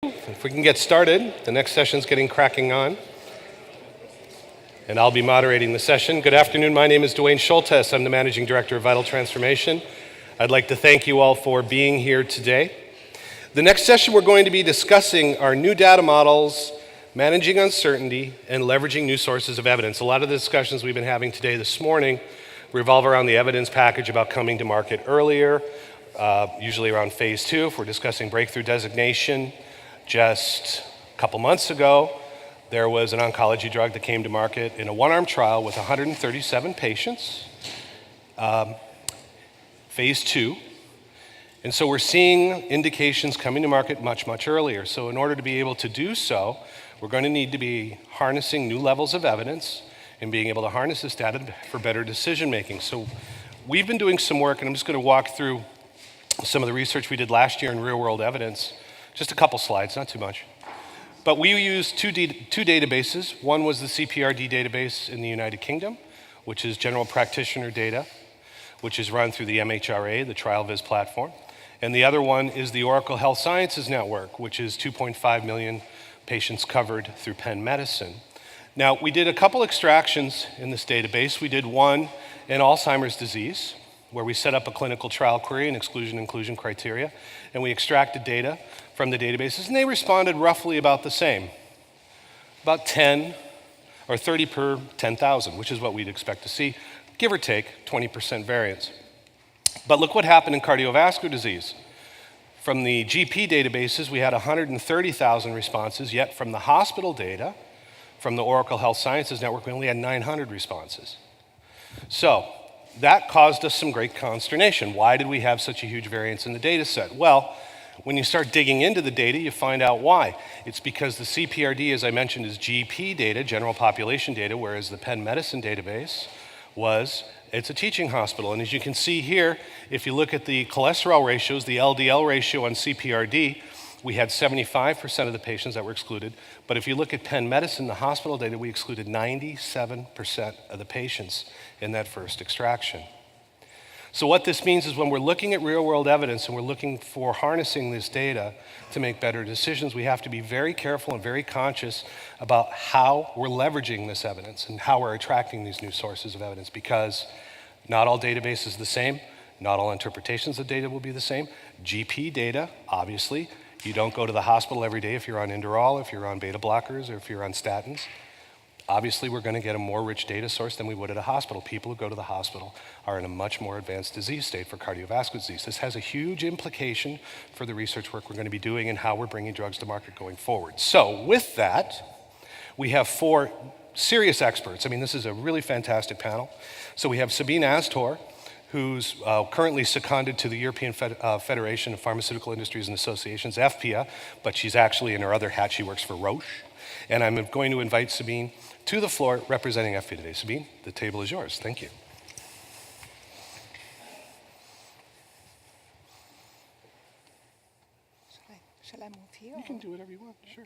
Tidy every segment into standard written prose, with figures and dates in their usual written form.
If we can get started, the next session's getting cracking on, and I'll be moderating the session. Good afternoon, my name is Dwayne Schultes. I'm the Managing Director of Vital Transformation. I'd like to thank you all for being here today. The next session we're going to be discussing are new data models, managing uncertainty, and leveraging new sources of evidence. A lot of the discussions we've been having today this morning revolve around the evidence package about coming to market earlier, usually around phase 2 if we're discussing breakthrough designation. Just a couple months ago, there was an oncology drug that came to market in a one-arm trial with 137 patients, phase 2. And so we're seeing indications coming to market much earlier. So in order to be able to do so, we're going to need to be harnessing new levels of evidence and being able to harness this data for better decision making. So we've been doing some work, and I'm just going to walk through some of the research we did last year in real-world evidence. Just a couple slides, not too much. But we used two databases. One was the CPRD database in the United Kingdom, which is general practitioner data, which is run through the MHRA, the TrialViz platform. And the other one is the Oracle Health Sciences Network, which is 2.5 million patients covered through Penn Medicine. Now, we did a couple extractions in this database. We did one in Alzheimer's disease, where we set up a clinical trial query and exclusion-inclusion criteria, and we extracted data from the databases, and they responded roughly about the same, about 10 or 30 per 10,000, which is what we'd expect to see, give or take 20% variance. But look what happened in cardiovascular disease. From the GP databases, we had 130,000 responses, yet from the hospital data, from the Oracle Health Sciences Network, we only had 900 responses. So that caused us some great consternation. Why did we have such a huge variance in the data set? Well, when you start digging into the data, you find out why. It's because the CPRD, as I mentioned, is GP data, general population data, whereas the Penn Medicine database it's a teaching hospital. And as you can see here, if you look at the cholesterol ratios, the LDL ratio on CPRD, we had 75% of the patients that were excluded. But if you look at Penn Medicine, the hospital data, we excluded 97% of the patients in that first extraction. So what this means is when we're looking at real-world evidence and we're looking for harnessing this data to make better decisions, we have to be very careful and very conscious about how we're leveraging this evidence and how we're attracting these new sources of evidence, because not all databases are the same, not all interpretations of data will be the same. GP data, obviously, you don't go to the hospital every day if you're on Inderal, if you're on beta blockers, or if you're on statins. Obviously, we're going to get a more rich data source than we would at a hospital. People who go to the hospital are in a much more advanced disease state for cardiovascular disease. This has a huge implication for the research work we're going to be doing and how we're bringing drugs to market going forward. So with that, we have 4 serious experts. I mean, this is a really fantastic panel. So we have Sabine Astor, who's currently seconded to the European Federation of Pharmaceutical Industries and Associations, FPA, but she's actually, in her other hat, she works for Roche. And I'm going to invite Sabine to the floor representing FPA today. Sabine, the table is yours. Thank you. Shall I move here? You can do whatever you want, sure.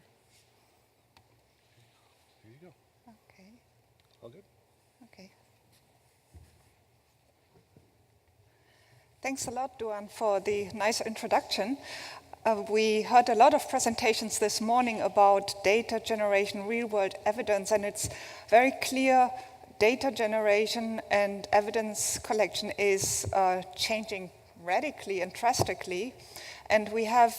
There you go. Okay. All good? Okay. Thanks a lot, Duan, for the nice introduction. We heard a lot of presentations this morning about data generation, real-world evidence, and it's very clear data generation and evidence collection is changing radically and drastically. And we have,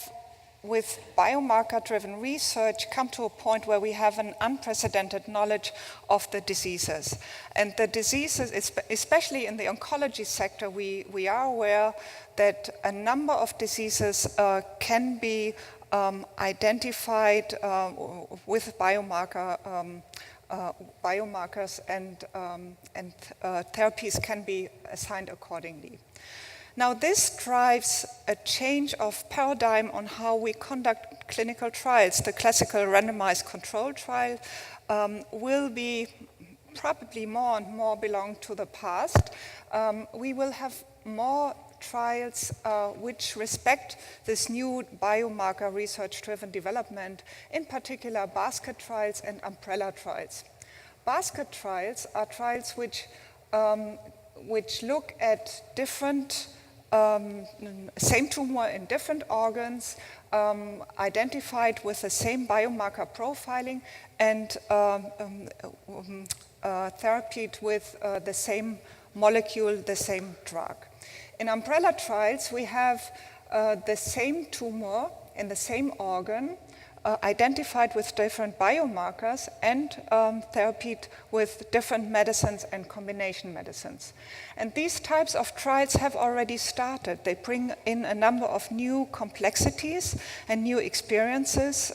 with biomarker-driven research, come to a point where we have an unprecedented knowledge of the diseases. And the diseases, especially in the oncology sector, we are aware that a number of diseases can be identified with biomarkers, and therapies can be assigned accordingly. Now, this drives a change of paradigm on how we conduct clinical trials. The classical randomized control trial will be probably more and more belong to the past. We will have more trials which respect this new biomarker research-driven development, in particular basket trials and umbrella trials. Basket trials are trials which look at different same tumor in different organs, identified with the same biomarker profiling, and therapied with the same molecule, the same drug. In umbrella trials, we have the same tumor in the same organ, identified with different biomarkers, and therapied with different medicines and combination medicines. And these types of trials have already started. They bring in a number of new complexities and new experiences,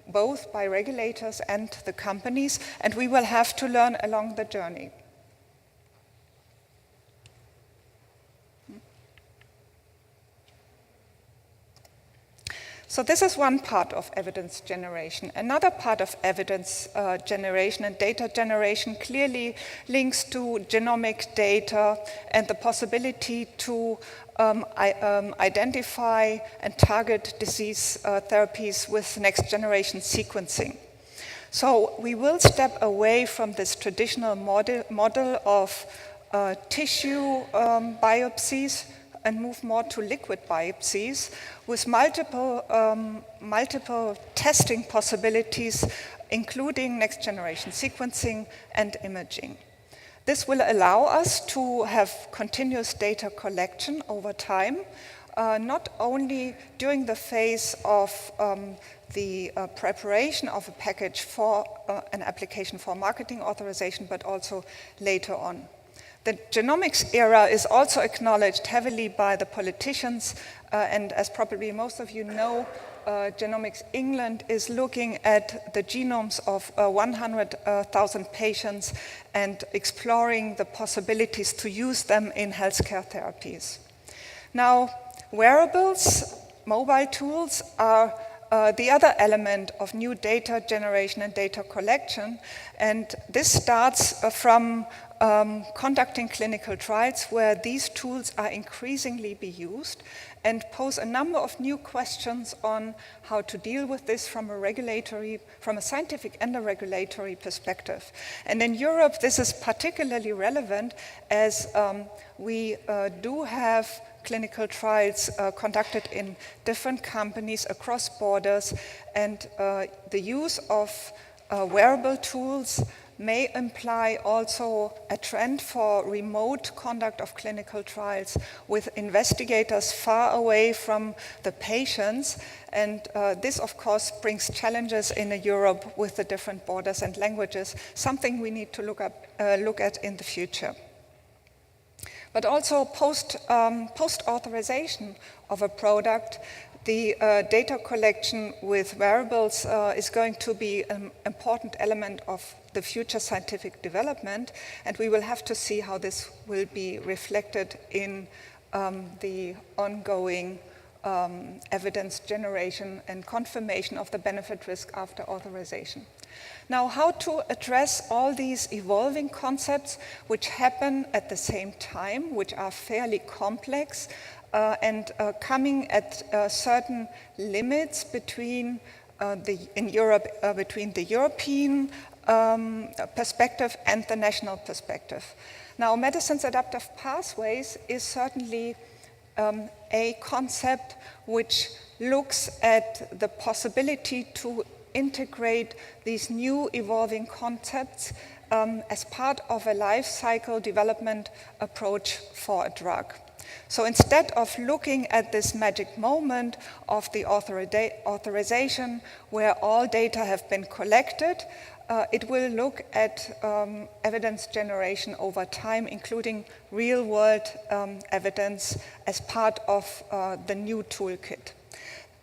both by regulators and the companies, and we will have to learn along the journey. So this is one part of evidence generation. Another part of evidence generation and data generation clearly links to genomic data and the possibility to identify and target disease therapies with next generation sequencing. So we will step away from this traditional model of tissue biopsies and move more to liquid biopsies with multiple testing possibilities, including next generation sequencing and imaging. This will allow us to have continuous data collection over time, not only during the phase of the preparation of a package for an application for marketing authorization, but also later on. The genomics era is also acknowledged heavily by the politicians, and as probably most of you know, Genomics England is looking at the genomes of 100,000 patients and exploring the possibilities to use them in healthcare therapies. Now, wearables, mobile tools are the other element of new data generation and data collection, and this starts from conducting clinical trials where these tools are increasingly be used and pose a number of new questions on how to deal with this from a scientific and a regulatory perspective. And in Europe, this is particularly relevant as we do have clinical trials conducted in different companies across borders, and the use of wearable tools may imply also a trend for remote conduct of clinical trials with investigators far away from the patients. And this, of course, brings challenges in Europe with the different borders and languages, something we need to look at in the future. But also post-authorization of a product, the data collection with wearables is going to be an important element of the future scientific development, and we will have to see how this will be reflected in the ongoing evidence generation and confirmation of the benefit risk after authorization. Now, how to address all these evolving concepts which happen at the same time, which are fairly complex, and coming at certain limits between in Europe, between the European perspective and the national perspective. Now, medicine's adaptive pathways is certainly a concept which looks at the possibility to integrate these new evolving concepts as part of a life cycle development approach for a drug. So instead of looking at this magic moment of the authorization where all data have been collected, it will look at evidence generation over time, including real-world evidence as part of the new toolkit.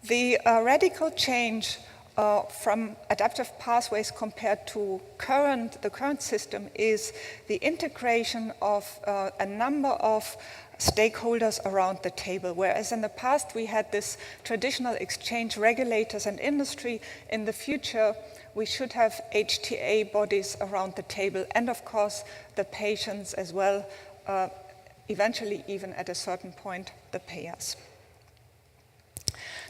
The radical change from adaptive pathways compared to the current system is the integration of a number of stakeholders around the table. Whereas in the past we had this traditional exchange, regulators and industry, in the future we should have HTA bodies around the table, and of course the patients as well, eventually even at a certain point the payers.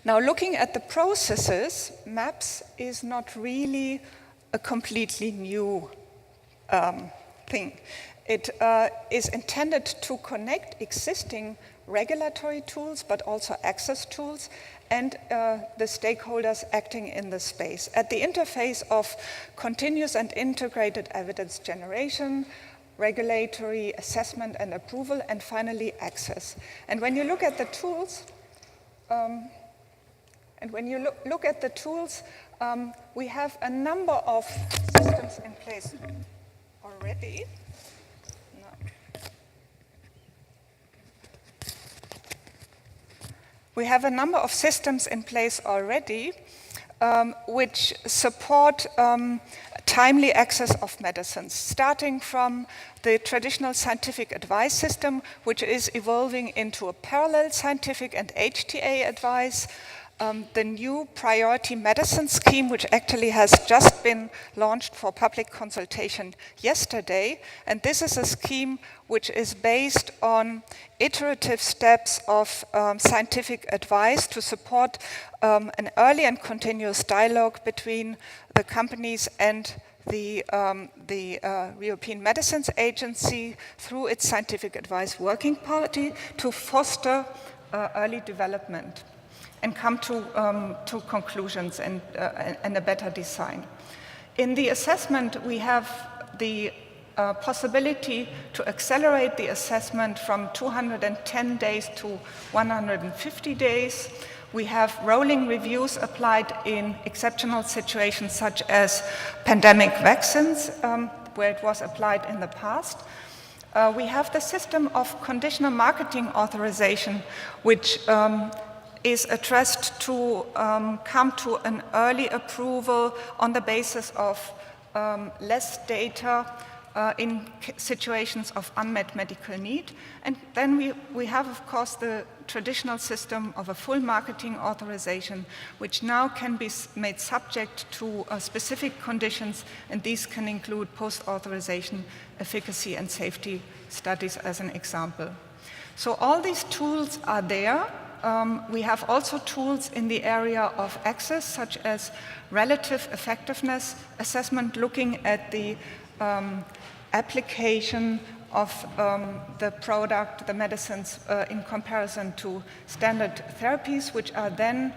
Now, looking at the processes, MAPS is not really a completely new thing. It is intended to connect existing regulatory tools, but also access tools, and the stakeholders acting in the space at the interface of continuous and integrated evidence generation, regulatory assessment and approval, and finally access. And when you look at the tools, we have a number of systems in place already. We have a number of systems in place already which support timely access of medicines, starting from the traditional scientific advice system, which is evolving into a parallel scientific and HTA advice, the new priority medicine scheme, which actually has just been launched for public consultation yesterday. And this is a scheme which is based on iterative steps of scientific advice to support an early and continuous dialogue between the companies and the European Medicines Agency through its scientific advice working party to foster early development and come to conclusions and a better design. In the assessment, we have the possibility to accelerate the assessment from 210 days to 150 days. We have rolling reviews applied in exceptional situations such as pandemic vaccines, where it was applied in the past. We have the system of conditional marketing authorization, which is addressed to come to an early approval on the basis of less data in situations of unmet medical need. And then we have, of course, the traditional system of a full marketing authorization, which now can be made subject to specific conditions, and these can include post-authorization efficacy and safety studies as an example. So all these tools are there. We have also tools in the area of access, such as relative effectiveness assessment, looking at the application of the product, the medicines, in comparison to standard therapies, which are then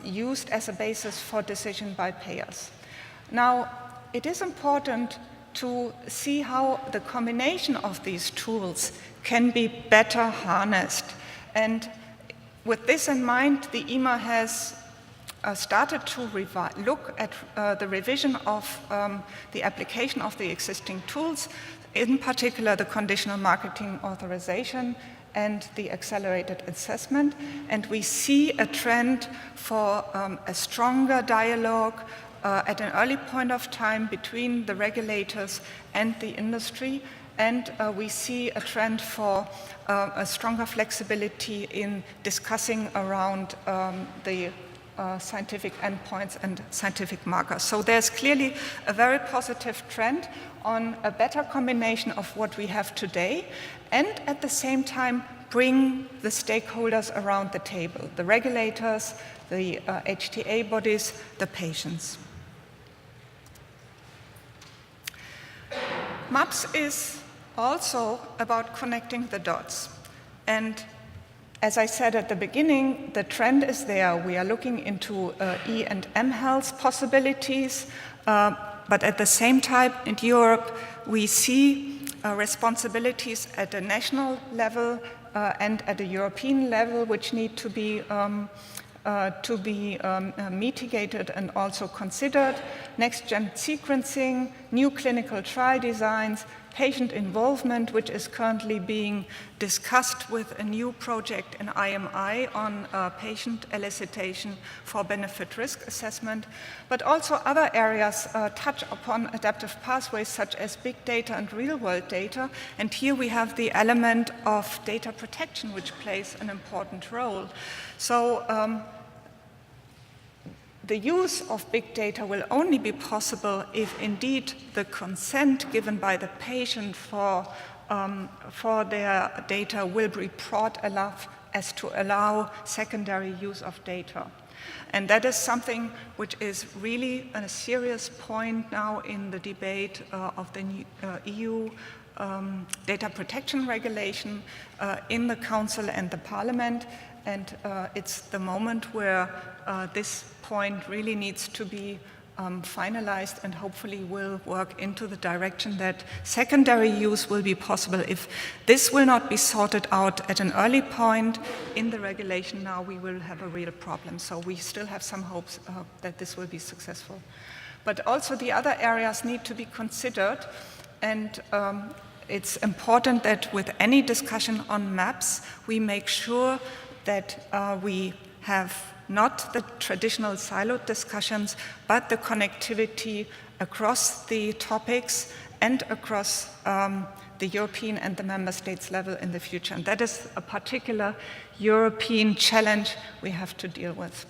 used as a basis for decision by payers. Now, it is important to see how the combination of these tools can be better harnessed. And with this in mind, the EMA has started to look at the revision of the application of the existing tools, in particular the conditional marketing authorization and the accelerated assessment. And we see a trend for a stronger dialogue at an early point of time between the regulators and the industry. And we see a trend for a stronger flexibility in discussing around the scientific endpoints and scientific markers. So there's clearly a very positive trend on a better combination of what we have today, and at the same time bring the stakeholders around the table, the regulators, the HTA bodies, the patients. MAPS is also about connecting the dots. And as I said at the beginning, the trend is there. We are looking into E and M health possibilities, but at the same time in Europe, we see responsibilities at a national level and at a European level, which need to be mitigated and also considered. Next-gen sequencing, new clinical trial designs, patient involvement, which is currently being discussed with a new project in IMI on patient elicitation for benefit-risk assessment, but also other areas touch upon adaptive pathways such as big data and real-world data. And here we have the element of data protection, which plays an important role. So the use of big data will only be possible if indeed the consent given by the patient for their data will be broad enough as to allow secondary use of data. And that is something which is really a serious point now in the debate of the EU data protection regulation in the Council and the Parliament, and it's the moment where this point really needs to be finalized and hopefully will work into the direction that secondary use will be possible. If this will not be sorted out at an early point in the regulation now, we will have a real problem. So we still have some hopes that this will be successful. But also the other areas need to be considered, and it's important that with any discussion on maps, we make sure that we have not the traditional siloed discussions, but the connectivity across the topics and across the European and the member states level in the future. And that is a particular European challenge we have to deal with.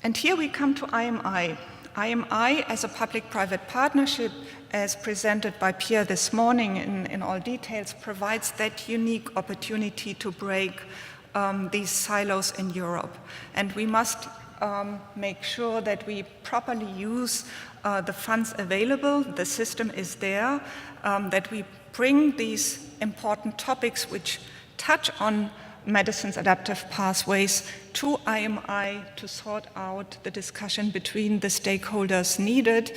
And here we come to IMI. IMI, as a public-private partnership, as presented by Pierre this morning in all details, provides that unique opportunity to break these silos in Europe. And we must make sure that we properly use the funds available, the system is there, that we bring these important topics which touch on medicine's adaptive pathways to IMI to sort out the discussion between the stakeholders needed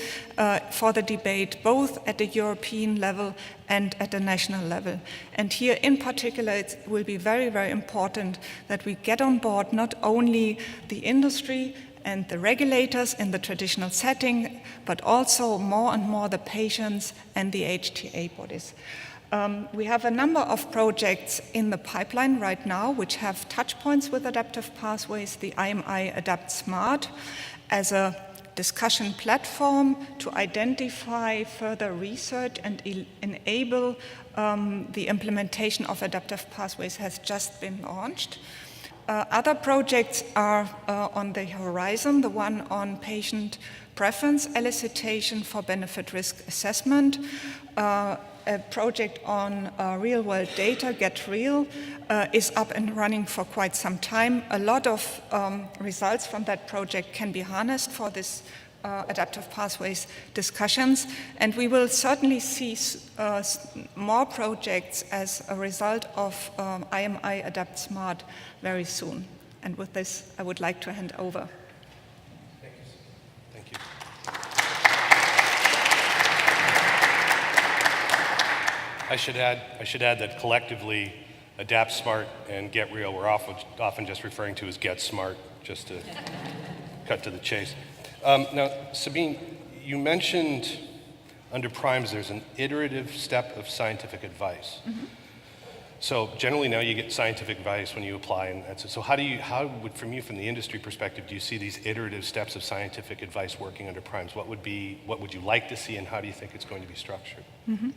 for the debate, both at the European level and at the national level. And here in particular, it will be very, very important that we get on board not only the industry and the regulators in the traditional setting, but also more and more the patients and the HTA bodies. We have a number of projects in the pipeline right now which have touch points with adaptive pathways. The IMI Adapt Smart as a discussion platform to identify further research and enable the implementation of adaptive pathways has just been launched. Other projects are on the horizon, the one on patient preference elicitation for benefit risk assessment, a project on real-world data, Get Real, is up and running for quite some time. A lot of results from that project can be harnessed for this adaptive pathways discussions, and we will certainly see more projects as a result of IMI Adapt Smart very soon. And with this, I would like to hand over. Thank you. I should add that collectively, Adapt Smart and Get Real we're often just referring to as Get Smart, just to cut to the chase. Now, Sabine, you mentioned under PRIMES there's an iterative step of scientific advice. Mm-hmm. So generally now you get scientific advice when you apply, and that's it. So from the industry perspective, do you see these iterative steps of scientific advice working under PRIMES? What would you like to see, and how do you think it's going to be structured? Mm-hmm.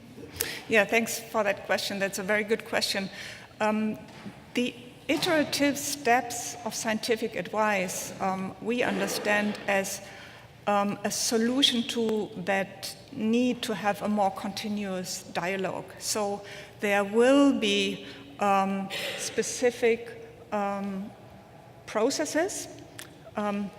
Yeah, thanks for that question. That's a very good question. The iterative steps of scientific advice we understand as a solution to that need to have a more continuous dialogue. So there will be specific processes.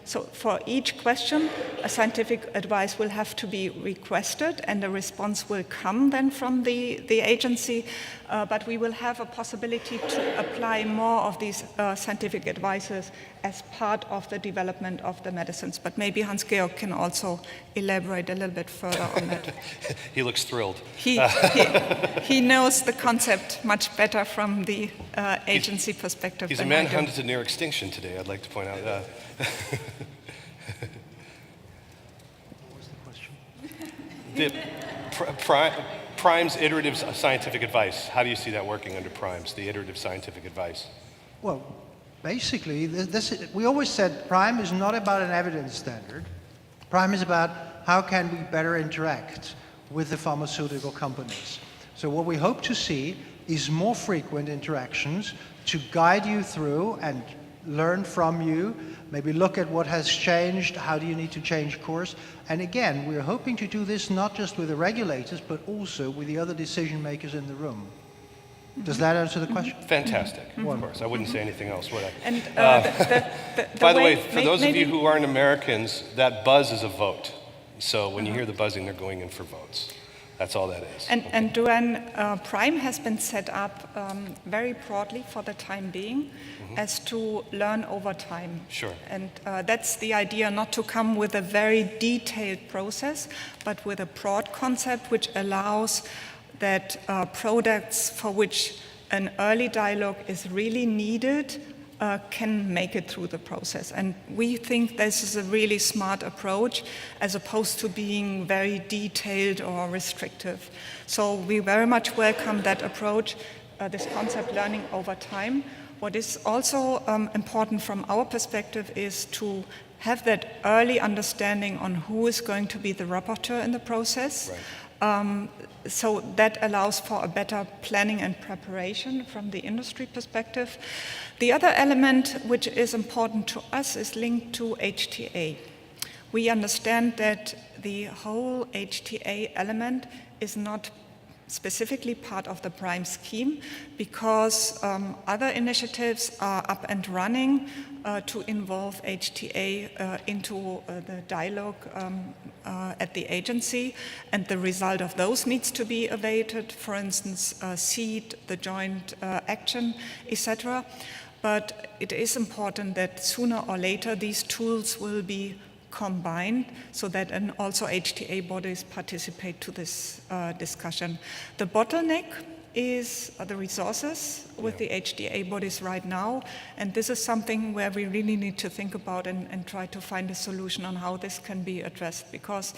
So for each question, a scientific advice will have to be requested, and a response will come then from the agency. But we will have a possibility to apply more of these scientific advices as part of the development of the medicines. But maybe Hans-Georg can also elaborate a little bit further on that. He looks thrilled. He knows the concept much better from the agency perspective. He's a man hunted near extinction today, I'd like to point out. What was the question? PRIMES iterative scientific advice. How do you see that working under PRIMES, the iterative scientific advice? Well, basically, we always said PRIME is not about an evidence standard. PRIME is about how can we better interact with the pharmaceutical companies. So what we hope to see is more frequent interactions to guide you through and learn from you, maybe look at what has changed, how do you need to change course. And again, we're hoping to do this not just with the regulators, but also with the other decision makers in the room. Does that answer the question? Fantastic. Of course, I wouldn't say anything else, would I? And by the way, for those of you who aren't Americans, that buzz is a vote. So when you hear the buzzing, they're going in for votes. That's all that is. And Duane, Prime has been set up very broadly for the time being as to learn over time. Sure. And that's the idea, not to come with a very detailed process, but with a broad concept which allows that products for which an early dialogue is really needed can make it through the process. And we think this is a really smart approach as opposed to being very detailed or restrictive. So we very much welcome that approach, this concept learning over time. What is also important from our perspective is to have that early understanding on who is going to be the rapporteur in the process. Right. So that allows for a better planning and preparation from the industry perspective. The other element which is important to us is linked to HTA. We understand that the whole HTA element is not specifically part of the Prime scheme because other initiatives are up and running to involve HTA into the dialogue at the agency, and the result of those needs to be awaited, for instance, SEED, the joint action, etc. But it is important that sooner or later these tools will be combined so that also HTA bodies participate to this discussion. The bottleneck is the resources with the HTA bodies right now, and this is something where we really need to think about and try to find a solution on how this can be addressed, because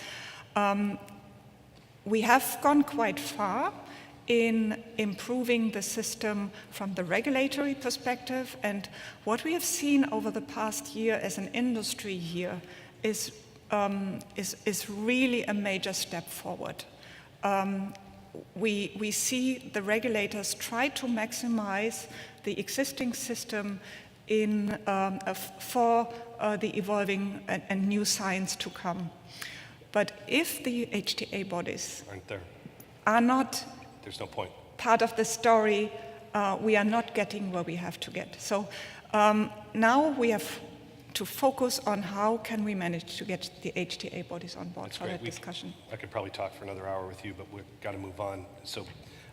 we have gone quite far in improving the system from the regulatory perspective, and what we have seen over the past year as an industry here is really a major step forward. We see the regulators try to maximize the existing system for the evolving and new science to come. But if the HTA bodies are not there's no point. Part of the story, we are not getting where we have to get. So now we have to focus on how can we manage to get the HTA bodies on board for that discussion. I could probably talk for another hour with you, but we've got to move on. So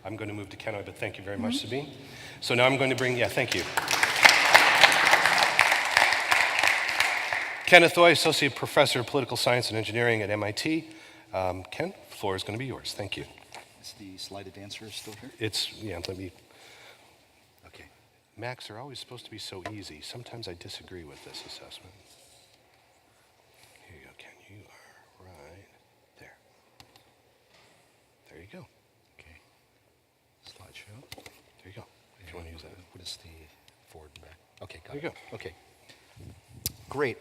I'm going to move to Kenoi, but thank you very much, Sabine. So now I'm going to bring, thank you. Kenneth Oy, Associate Professor of Political Science and Engineering at MIT. Ken, the floor is going to be yours. Thank you. Is the slide advancer still here? Let me. Okay. Macs are always supposed to be so easy. Sometimes I disagree with this assessment. Here you go, Ken. You are right there. There you go. Okay. Slideshow. There you go. If you want to use that. What is the forward and back? Okay, got there it. you go. Okay. Great.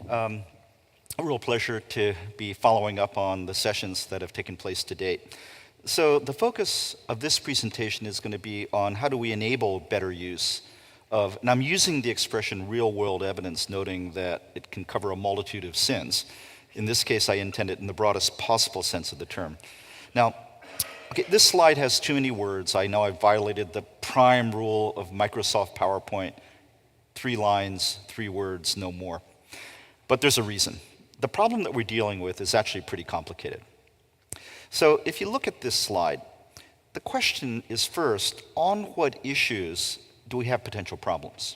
A real pleasure to be following up on the sessions that have taken place to date. So the focus of this presentation is going to be on how do we enable better use of, and I'm using the expression real-world evidence, noting that it can cover a multitude of sins. In this case, I intend it in the broadest possible sense of the term. Now, okay, this slide has too many words. I know I've violated the prime rule of Microsoft PowerPoint. 3 lines, 3 words, no more. But there's a reason. The problem that we're dealing with is actually pretty complicated. So if you look at this slide, the question is first, on what issues do we have potential problems?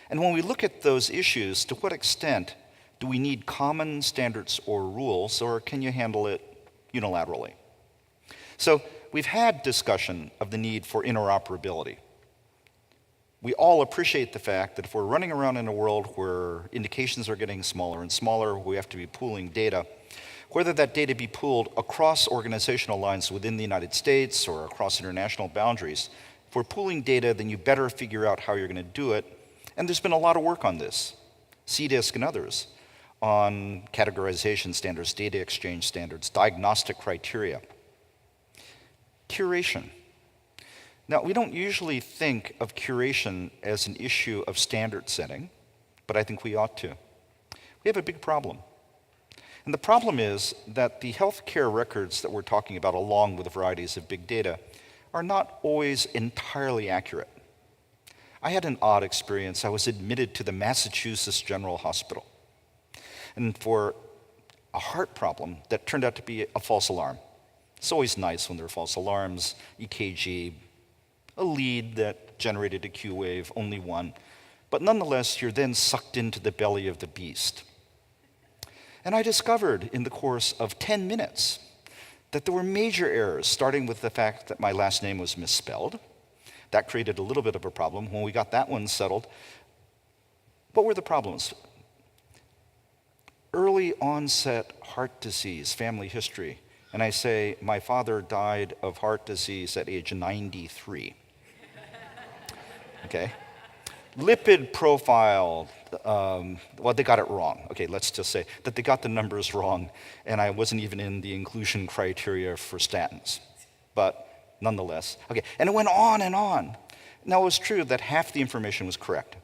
And when we look at those issues, to what extent do we need common standards or rules, or can you handle it unilaterally? So we've had discussion of the need for interoperability. We all appreciate the fact that if we're running around in a world where indications are getting smaller and smaller, we have to be pooling data, whether that data be pooled across organizational lines within the United States or across international boundaries, if we're pooling data, then you better figure out how you're going to do it. And there's been a lot of work on this, CDISC and others, on categorization standards, data exchange standards, diagnostic criteria. Curation. Now, we don't usually think of curation as an issue of standard setting, but I think we ought to. We have a big problem. And the problem is that the healthcare records that we're talking about, along with the varieties of big data, are not always entirely accurate. I had an odd experience. I was admitted to the Massachusetts General Hospital, and for a heart problem that turned out to be a false alarm. It's always nice when there are false alarms, EKG, a lead that generated a Q wave, only one. But nonetheless, you're then sucked into the belly of the beast. And I discovered in the course of 10 minutes that there were major errors, starting with the fact that my last name was misspelled. That created a little bit of a problem. When we got that one settled, what were the problems? Early onset heart disease, family history. And I say, my father died of heart disease at age 93. Okay? Lipid profile, well, they got it wrong. Okay, let's just say that they got the numbers wrong, and I wasn't even in the inclusion criteria for statins. But nonetheless, okay, and it went on and on. Now, it was true that half the information was correct.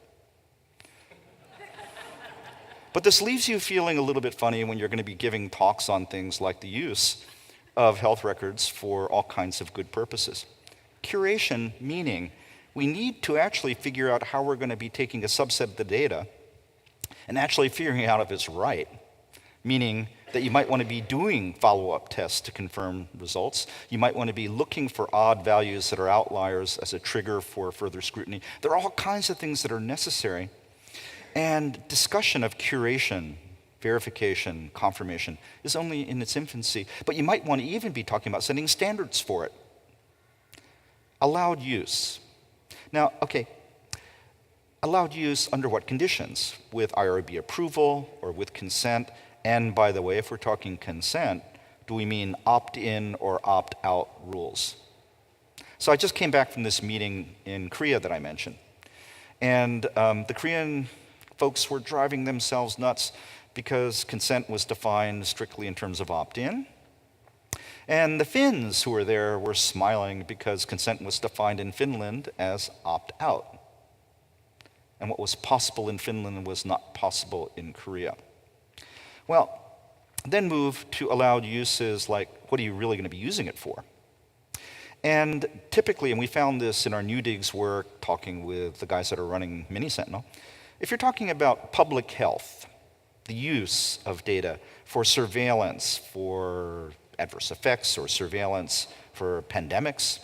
But this leaves you feeling a little bit funny when you're going to be giving talks on things like the use of health records for all kinds of good purposes. Curation, meaning we need to actually figure out how we're going to be taking a subset of the data and actually figuring out if it's right, meaning that you might want to be doing follow-up tests to confirm results. You might want to be looking for odd values that are outliers as a trigger for further scrutiny. There are all kinds of things that are necessary. And discussion of curation, verification, confirmation is only in its infancy, but you might want to even be talking about setting standards for it. Allowed use. Now, okay, allowed use under what conditions? With IRB approval or with consent? And by the way, if we're talking consent, do we mean opt-in or opt-out rules? So I just came back from this meeting in Korea that I mentioned. And the Korean folks were driving themselves nuts because consent was defined strictly in terms of opt-in. And the Finns who were there were smiling because consent was defined in Finland as opt-out. And what was possible in Finland was not possible in Korea. Well, then move to allowed uses like, what are you really going to be using it for? And typically, and we found this in our NUDIGS work, talking with the guys that are running Mini-Sentinel, if you're talking about public health, the use of data for surveillance, for adverse effects or surveillance for pandemics,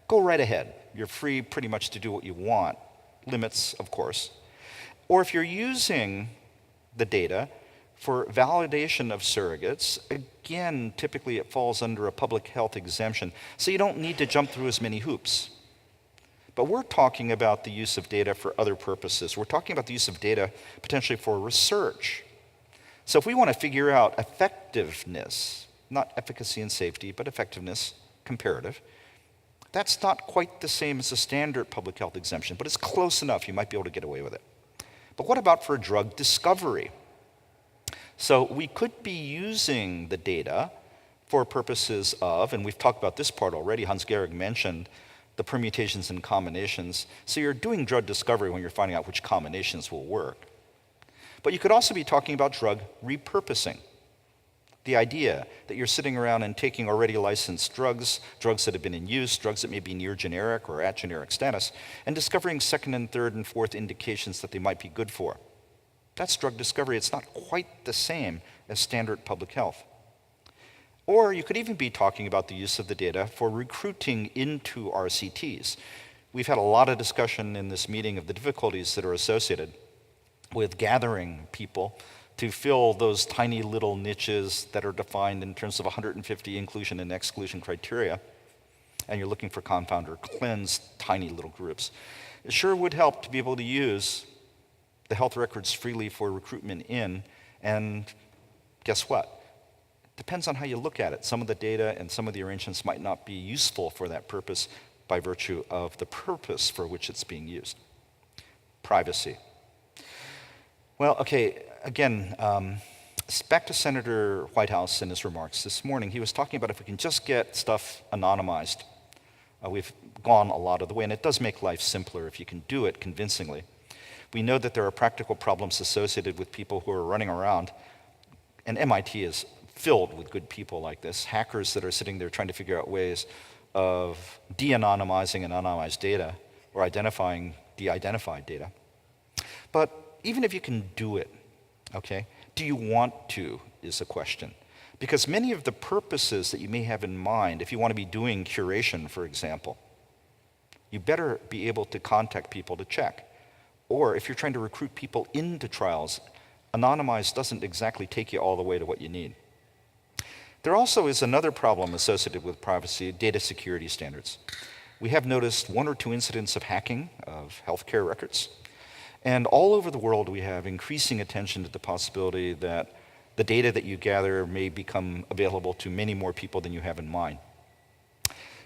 go right ahead. You're free pretty much to do what you want. Limits, of course. Or if you're using the data for validation of surrogates, again, typically it falls under a public health exemption, so you don't need to jump through as many hoops. But we're talking about the use of data for other purposes. We're talking about the use of data potentially for research. So if we want to figure out effectiveness, not efficacy and safety, but effectiveness, comparative, that's not quite the same as a standard public health exemption, but it's close enough. You might be able to get away with it. But what about for drug discovery? So we could be using the data for purposes of, and we've talked about this part already, Hans-Georg mentioned the permutations and combinations. So you're doing drug discovery when you're finding out which combinations will work. But you could also be talking about drug repurposing. The idea that you're sitting around and taking already licensed drugs, drugs that have been in use, drugs that may be near generic or at generic status, and discovering second and third and fourth indications that they might be good for. That's drug discovery. It's not quite the same as standard public health. Or you could even be talking about the use of the data for recruiting into RCTs. We've had a lot of discussion in this meeting of the difficulties that are associated with gathering people to fill those tiny little niches that are defined in terms of 150 inclusion and exclusion criteria, and you're looking for confound or cleanse tiny little groups. It sure would help to be able to use the health records freely for recruitment in, and guess what? Depends on how you look at it. Some of the data and some of the arrangements might not be useful for that purpose by virtue of the purpose for which it's being used. Privacy. Well, okay, again, back to Senator Whitehouse in his remarks this morning. He was talking about if we can just get stuff anonymized. We've gone a lot of the way, and it does make life simpler if you can do it convincingly. We know that there are practical problems associated with people who are running around, and MIT is filled with good people like this, hackers that are sitting there trying to figure out ways of de-anonymizing anonymized data or identifying de-identified data. But even if you can do it, okay, do you want to is a question. Because many of the purposes that you may have in mind, if you want to be doing curation, for example, you better be able to contact people to check. Or if you're trying to recruit people into trials, anonymized doesn't exactly take you all the way to what you need. There also is another problem associated with privacy, data security standards. We have noticed 1 or 2 incidents of hacking of healthcare records. And all over the world, we have increasing attention to the possibility that the data that you gather may become available to many more people than you have in mind.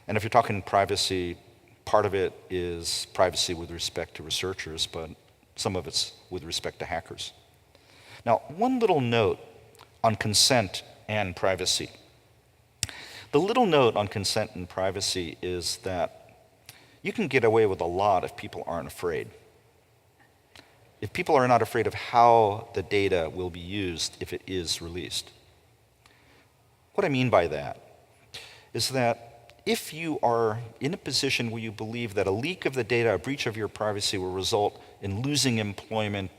And if you're talking privacy, part of it is privacy with respect to researchers, but some of it's with respect to hackers. Now, one little note on consent and privacy. The little note on consent and privacy is that you can get away with a lot if people aren't afraid. If people are not afraid of how the data will be used if it is released. What I mean by that is that if you are in a position where you believe that a leak of the data, a breach of your privacy will result in losing employment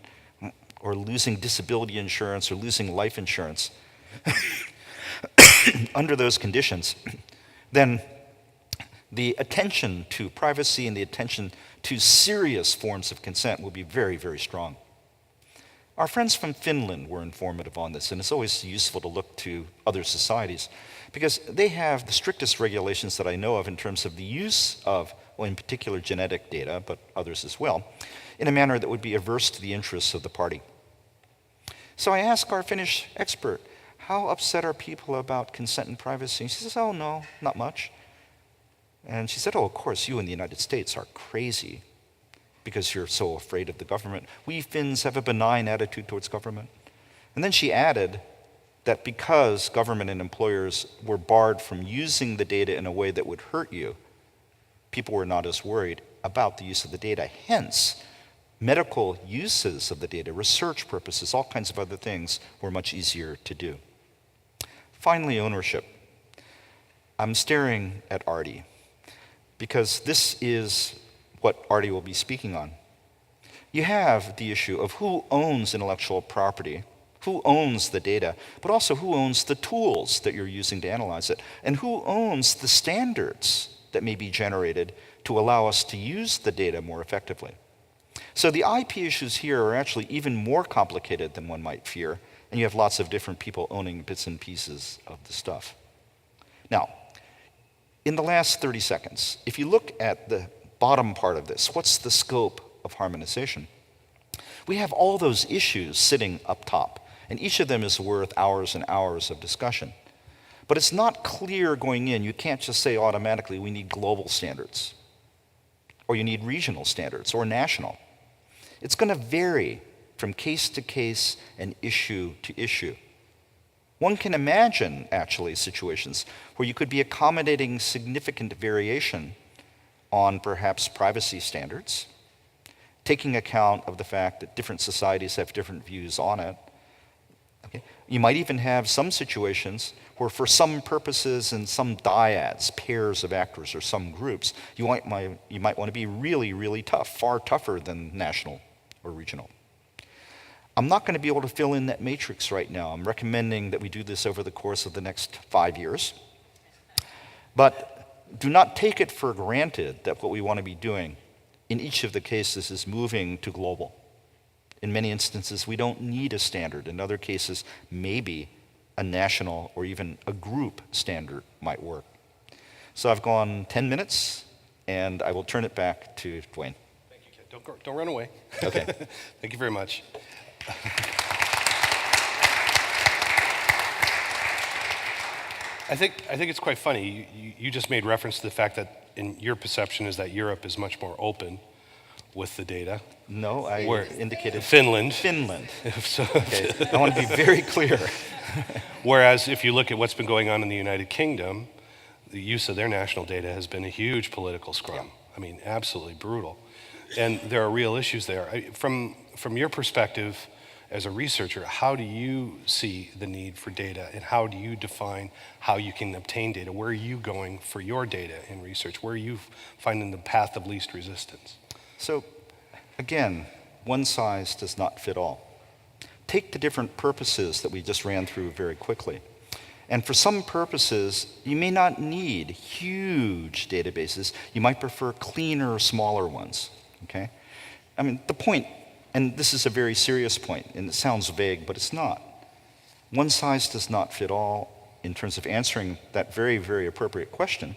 or losing disability insurance or losing life insurance, under those conditions, then the attention to privacy and the attention to serious forms of consent will be very, very strong. Our friends from Finland were informative on this, and it's always useful to look to other societies because they have the strictest regulations that I know of in terms of the use of, well, in particular genetic data, but others as well, in a manner that would be averse to the interests of the party. So I asked our Finnish expert, how upset are people about consent and privacy? And she says, oh, no, not much. And she said, oh, of course, you in the United States are crazy because you're so afraid of the government. We Finns have a benign attitude towards government. And then she added that because government and employers were barred from using the data in a way that would hurt you, people were not as worried about the use of the data. Hence, medical uses of the data, research purposes, all kinds of other things were much easier to do. Finally, ownership. I'm staring at Artie because this is what Artie will be speaking on. You have the issue of who owns intellectual property, who owns the data, but also who owns the tools that you're using to analyze it, and who owns the standards that may be generated to allow us to use the data more effectively. So the IP issues here are actually even more complicated than one might fear, and you have lots of different people owning bits and pieces of the stuff. Now, in the last 30 seconds, if you look at the bottom part of this, what's the scope of harmonization? We have all those issues sitting up top, and each of them is worth hours and hours of discussion. But it's not clear going in. You can't just say automatically we need global standards, or you need regional standards, or national. It's going to vary from case to case and issue to issue. One can imagine, actually, situations where you could be accommodating significant variation on perhaps privacy standards, taking account of the fact that different societies have different views on it. Okay? You might even have some situations where for some purposes and some dyads, pairs of actors or some groups, you might want to be really, really tough, far tougher than national or regional. I'm not going to be able to fill in that matrix right now. I'm recommending that we do this over the course of the next 5 years. But do not take it for granted that what we want to be doing in each of the cases is moving to global. In many instances, we don't need a standard. In other cases, maybe a national or even a group standard might work. So I've gone 10 minutes, and I will turn it back to Dwayne. Thank you, Ken. Don't run away. Okay. Thank you very much. I think it's quite funny. You just made reference to the fact that in your perception is that Europe is much more open with the data. No, I indicated Finland. Finland. So, Okay. I want to be very clear. whereas if you look at what's been going on in the United Kingdom, the use of their national data has been a huge political scrum. I mean, absolutely brutal. And there are real issues there. From your perspective as a researcher, how do you see the need for data, and how do you define how you can obtain data? Where are you going for your data in research? Where are you finding the path of least resistance? So, again, one size does not fit all. Take the different purposes that we just ran through very quickly. And for some purposes, you may not need huge databases. You might prefer cleaner, smaller ones, okay? I mean, the point, and this is a very serious point, and it sounds vague, but it's not. One size does not fit all in terms of answering that very, very appropriate question.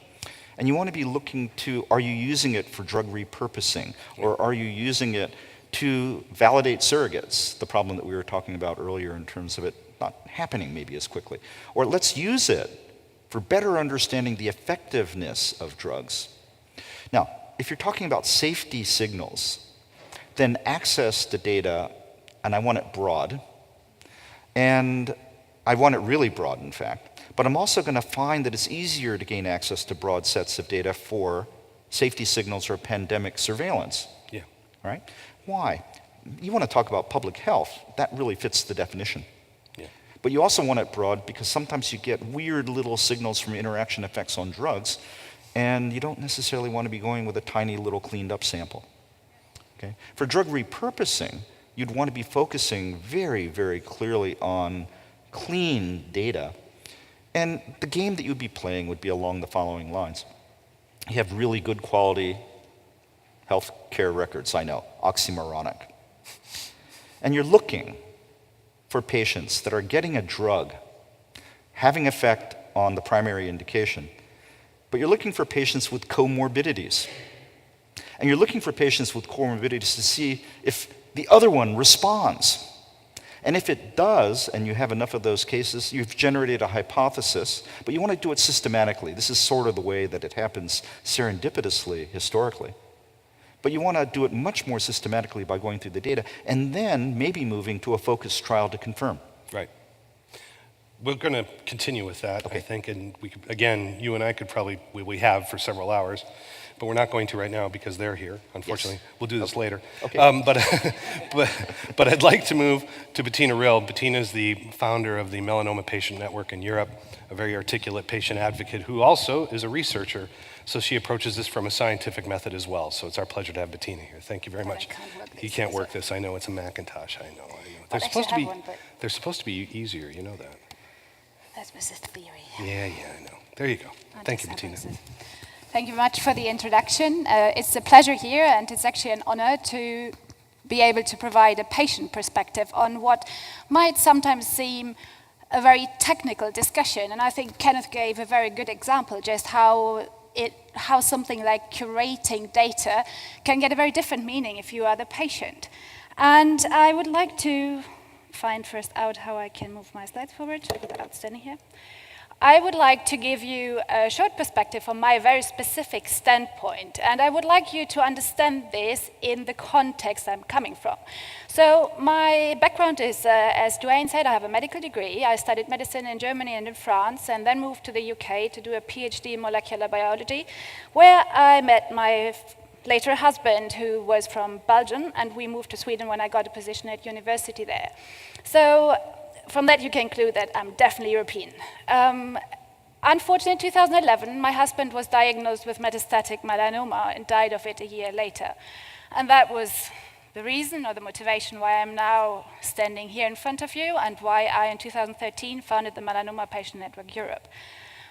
And you want to be looking to, are you using it for drug repurposing? Or are you using it to validate surrogates, the problem that we were talking about earlier in terms of it not happening maybe as quickly? Or let's use it for better understanding the effectiveness of drugs. Now, if you're talking about safety signals, then access to data, and I want it broad, and I want it really broad, in fact, but I'm also going to find that it's easier to gain access to broad sets of data for safety signals or pandemic surveillance. Yeah. All right? Why? You want to talk about public health, that really fits the definition. Yeah. But you also want it broad because sometimes you get weird little signals from interaction effects on drugs, and you don't necessarily want to be going with a tiny little cleaned up sample. Okay? For drug repurposing, you'd want to be focusing very, very clearly on clean data. And the game that you'd be playing would be along the following lines. You have really good quality health care records, I know, oxymoronic. And you're looking for patients that are getting a drug, having effect on the primary indication, but you're looking for patients with comorbidities. And you're looking for patients with comorbidities to see if the other one responds. And if it does, and you have enough of those cases, you've generated a hypothesis, but you want to do it systematically. This is sort of the way that it happens serendipitously, historically. But you want to do it much more systematically by going through the data, and then maybe moving to a focused trial to confirm. Right. We're going to continue with that, Okay. I think, and we could, again, you and I could probably, we have for several hours, but we're not going to right now because they're here, unfortunately. Yes. We'll do this later. Okay. But I'd like to move to Bettina Rill. Bettina is the founder of the Melanoma Patient Network in Europe, a very articulate patient advocate who also is a researcher. So she approaches this from a scientific method as well. So it's our pleasure to have Bettina here. Thank you very much. He can't work this. I know it's a Macintosh. I know. They're supposed to be. They're supposed to be easier. You know that. That's just a theory. Yeah, I know. There you go. Thank you, Bettina. Thank you very much for the introduction. It's a pleasure here, and it's actually an honor to be able to provide a patient perspective on what might sometimes seem a very technical discussion. And I think Kenneth gave a very good example, just how something like curating data can get a very different meaning if you are the patient. And I would like to find first out how I can move my slides forward without standing here. I would like to give you a short perspective from my very specific standpoint, and I would like you to understand this in the context I'm coming from. So my background is, as Duane said, I have a medical degree. I studied medicine in Germany and in France, and then moved to the UK to do a PhD in molecular biology, where I met my later husband, who was from Belgium, and we moved to Sweden when I got a position at university there. So from that, you can conclude that I'm definitely European. Unfortunately, in 2011, my husband was diagnosed with metastatic melanoma and died of it a year later. And that was the reason or the motivation why I'm now standing here in front of you and why I, in 2013, founded the Melanoma Patient Network Europe.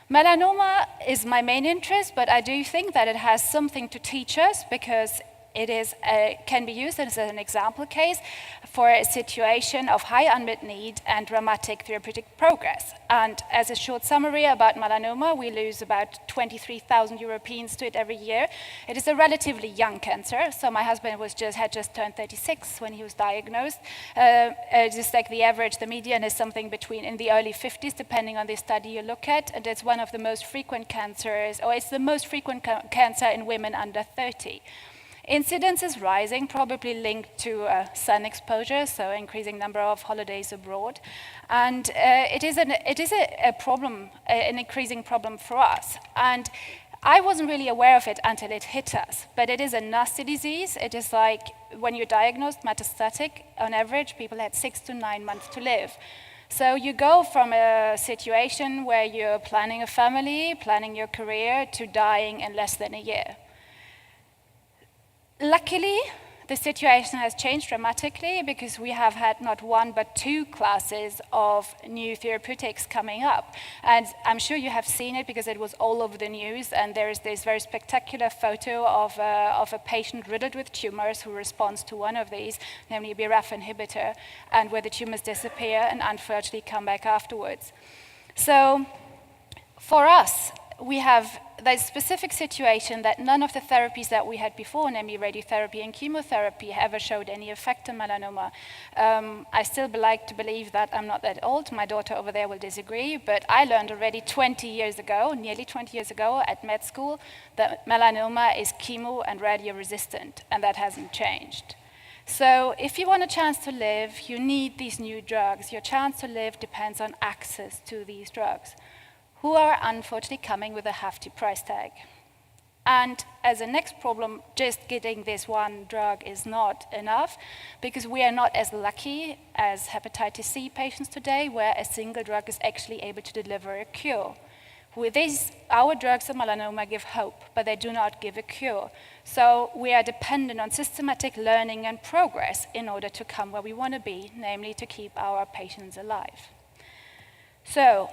Melanoma is my main interest, but I do think that it has something to teach us because it can be used as an example case for a situation of high unmet need and dramatic therapeutic progress. And as a short summary about melanoma, we lose about 23,000 Europeans to it every year. It is a relatively young cancer. So my husband had just turned 36 when he was diagnosed. Just like the average, the median is something between in the early 50s, depending on the study you look at. And it's one of the most frequent cancers, or it's the most frequent cancer in women under 30. Incidence is rising, probably linked to sun exposure, so increasing number of holidays abroad. And it is a problem, an increasing problem for us. And I wasn't really aware of it until it hit us. But it is a nasty disease. It is like when you're diagnosed metastatic, on average, people had 6 to 9 months to live. So you go from a situation where you're planning a family, planning your career, to dying in less than a year. Luckily, the situation has changed dramatically because we have had not one but two classes of new therapeutics coming up. And I'm sure you have seen it because it was all over the news, and there is this very spectacular photo of a patient riddled with tumors who responds to one of these, namely a BRAF inhibitor, and where the tumors disappear and unfortunately come back afterwards. So for us, we have the specific situation that none of the therapies that we had before, namely radiotherapy and chemotherapy, ever showed any effect in melanoma. I still like to believe that I'm not that old. My daughter over there will disagree, but I learned already 20 years ago, nearly 20 years ago at med school, that melanoma is chemo and radio resistant, and that hasn't changed. So if you want a chance to live, you need these new drugs. Your chance to live depends on access to these drugs, who are unfortunately coming with a hefty price tag. And as a next problem, just getting this one drug is not enough, because we are not as lucky as hepatitis C patients today, where a single drug is actually able to deliver a cure. With these, our drugs of melanoma give hope, but they do not give a cure. So we are dependent on systematic learning and progress in order to come where we want to be, namely to keep our patients alive. So,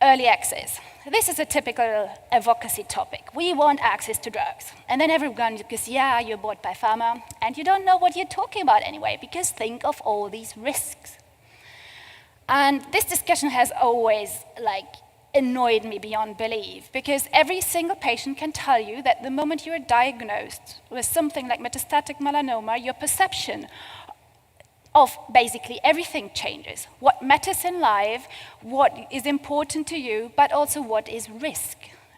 early access. This is a typical advocacy topic. We want access to drugs. And then everyone goes, yeah, you're bought by pharma, and you don't know what you're talking about anyway, because think of all these risks. And this discussion has always, annoyed me beyond belief, because every single patient can tell you that the moment you are diagnosed with something like metastatic melanoma, your perception of basically everything changes. What matters in life, what is important to you, but also what is risk.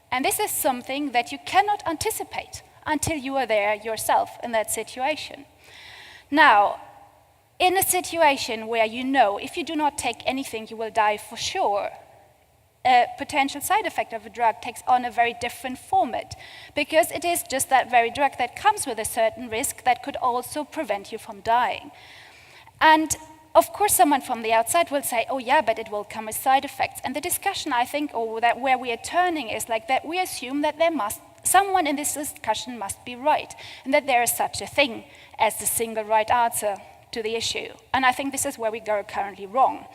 And this is something that you cannot anticipate until you are there yourself in that situation. Now, in a situation where you know if you do not take anything, you will die for sure, a potential side effect of a drug takes on a very different format, because it is just that very drug that comes with a certain risk that could also prevent you from dying. And of course, someone from the outside will say, oh yeah, but it will come with side effects. And the discussion, I think, or that where we are turning is that we assume that someone in this discussion must be right, and that there is such a thing as the single right answer to the issue. And I think this is where we go currently wrong.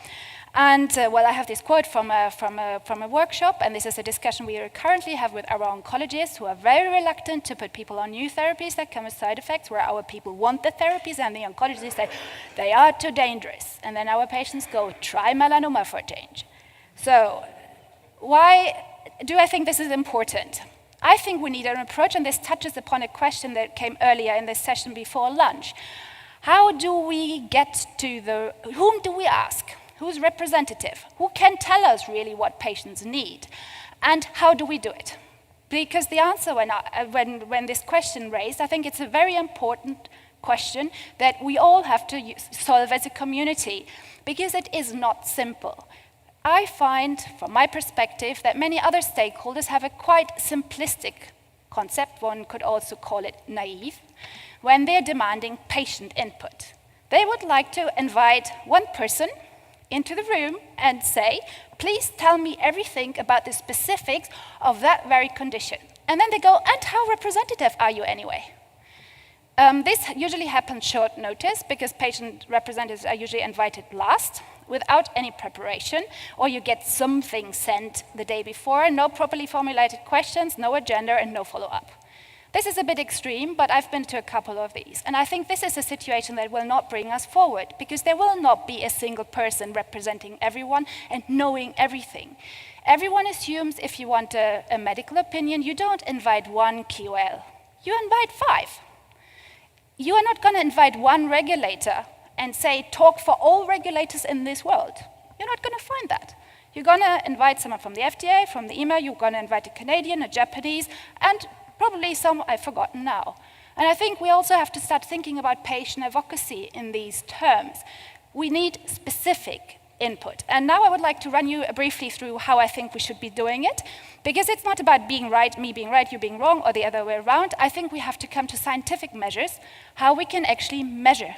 And I have this quote from a workshop, and this is a discussion we currently have with our oncologists, who are very reluctant to put people on new therapies that come with side effects, where our people want the therapies, and the oncologists say they are too dangerous. And then our patients go, try melanoma for a change. So why do I think this is important? I think we need an approach, and this touches upon a question that came earlier in this session before lunch. How do we get to whom do we ask? Who's representative? Who can tell us really what patients need? And how do we do it? Because the answer when this question raised, I think it's a very important question that we all have to solve as a community, because it is not simple. I find, from my perspective, that many other stakeholders have a quite simplistic concept, one could also call it naive, when they're demanding patient input. They would like to invite one person into the room and say, please tell me everything about the specifics of that very condition. And then they go, and how representative are you anyway? This usually happens short notice, because patient representatives are usually invited last, without any preparation, or you get something sent the day before, no properly formulated questions, no agenda, and no follow-up. This is a bit extreme, but I've been to a couple of these. And I think this is a situation that will not bring us forward, because there will not be a single person representing everyone and knowing everything. Everyone assumes if you want a medical opinion, you don't invite one QL. You invite 5. You are not going to invite one regulator and say, talk for all regulators in this world. You're not going to find that. You're going to invite someone from the FDA, from the EMA, you're going to invite a Canadian, a Japanese, and probably some I've forgotten now. And I think we also have to start thinking about patient advocacy in these terms. We need specific input. And now I would like to run you briefly through how I think we should be doing it, because it's not about being right, me being right, you being wrong, or the other way around. I think we have to come to scientific measures, how we can actually measure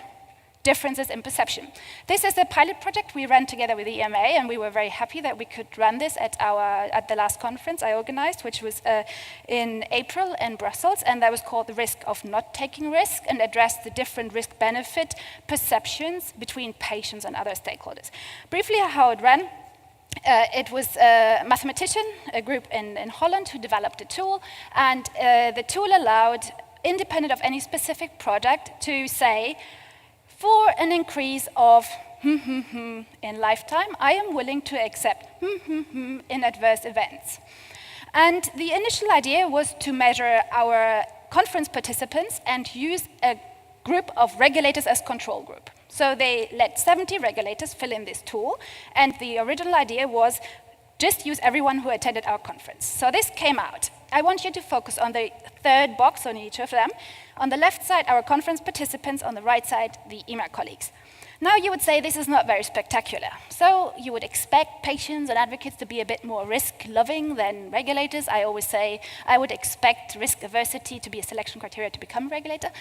differences in perception. This is a pilot project we ran together with the EMA, and we were very happy that we could run this at the last conference I organized, which was in April in Brussels, and that was called The Risk of Not Taking Risk, and addressed the different risk-benefit perceptions between patients and other stakeholders. Briefly, how it ran. It was a mathematician, a group in Holland, who developed a tool, and the tool allowed, independent of any specific product, to say, for an increase of in lifetime, I am willing to accept in adverse events. And the initial idea was to measure our conference participants and use a group of regulators as control group. So they let 70 regulators fill in this tool, and the original idea was just use everyone who attended our conference. So this came out. I want you to focus on the third box on each of them. On the left side, our conference participants, on the right side, the EMA colleagues. Now you would say this is not very spectacular. So you would expect patients and advocates to be a bit more risk-loving than regulators. I always say I would expect risk aversity to be a selection criteria to become a regulator.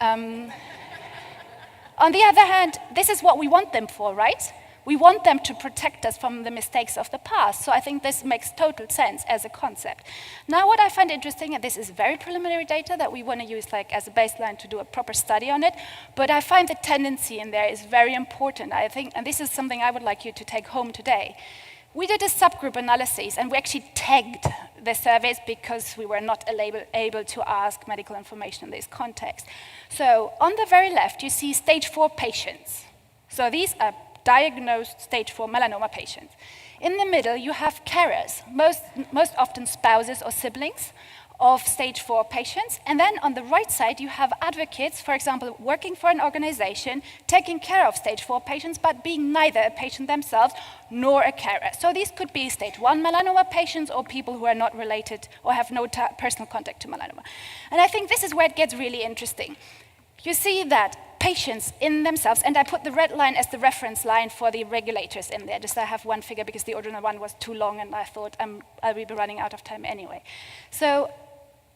On the other hand, this is what we want them for, right? We want them to protect us from the mistakes of the past. So I think this makes total sense as a concept. Now, what I find interesting, and this is very preliminary data that we want to use like as a baseline to do a proper study on it, but I find the tendency in there is very important, I think, and this is something I would like you to take home today. We did a subgroup analysis, and we actually tagged the surveys because we were not able to ask medical information in this context. So on the very left, you see stage 4 patients. So these are diagnosed stage 4 melanoma patients. In the middle, you have carers, most often spouses or siblings of stage 4 patients. And then on the right side, you have advocates, for example, working for an organization, taking care of stage 4 patients, but being neither a patient themselves nor a carer. So these could be stage 1 melanoma patients or people who are not related or have no personal contact to melanoma. And I think this is where it gets really interesting. You see that patients in themselves, and I put the red line as the reference line for the regulators in there, just so I have one figure because the original one was too long and I thought I'll be running out of time anyway. So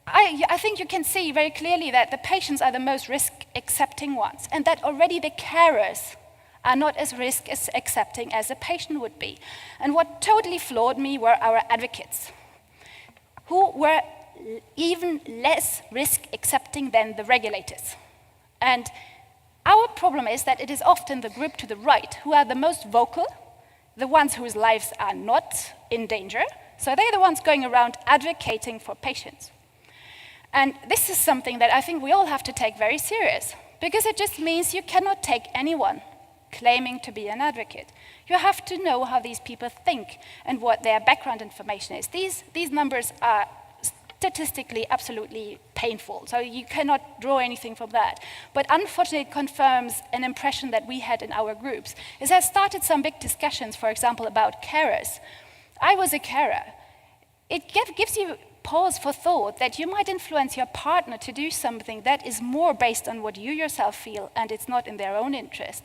I think you can see very clearly that the patients are the most risk-accepting ones, and that already the carers are not as risk-accepting as a patient would be. And what totally floored me were our advocates, who were even less risk-accepting than the regulators. And our problem is that it is often the group to the right who are the most vocal, the ones whose lives are not in danger. So they're the ones going around advocating for patients. And this is something that I think we all have to take very serious, because it just means you cannot take anyone claiming to be an advocate. You have to know how these people think and what their background information is. These numbers are statistically absolutely painful, so you cannot draw anything from that. But unfortunately, it confirms an impression that we had in our groups. It has started some big discussions, for example, about carers. I was a carer. It gives you pause for thought that you might influence your partner to do something that is more based on what you yourself feel, and it's not in their own interest.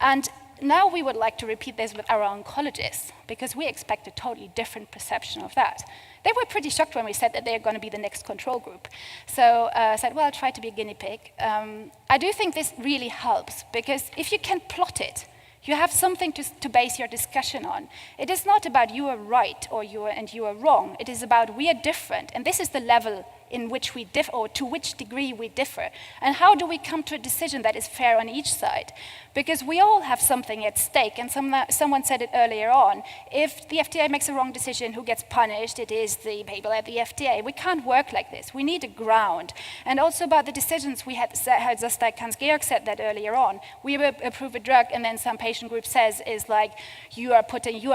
And now we would like to repeat this with our oncologists, because we expect a totally different perception of that. They were pretty shocked when we said that they are going to be the next control group. So I said, well, I'll try to be a guinea pig. I do think this really helps, because if you can plot it, you have something to base your discussion on. It is not about you are right or you are wrong. It is about we are different, and this is the level in which we differ, or to which degree we differ. And how do we come to a decision that is fair on each side? Because we all have something at stake, and someone said it earlier on. If the FDA makes a wrong decision, who gets punished? It is the people at the FDA. We can't work like this. We need a ground. And also about the decisions we had, just like Hans-Georg said that earlier on. We approve a drug, and then some patient group says is like, you are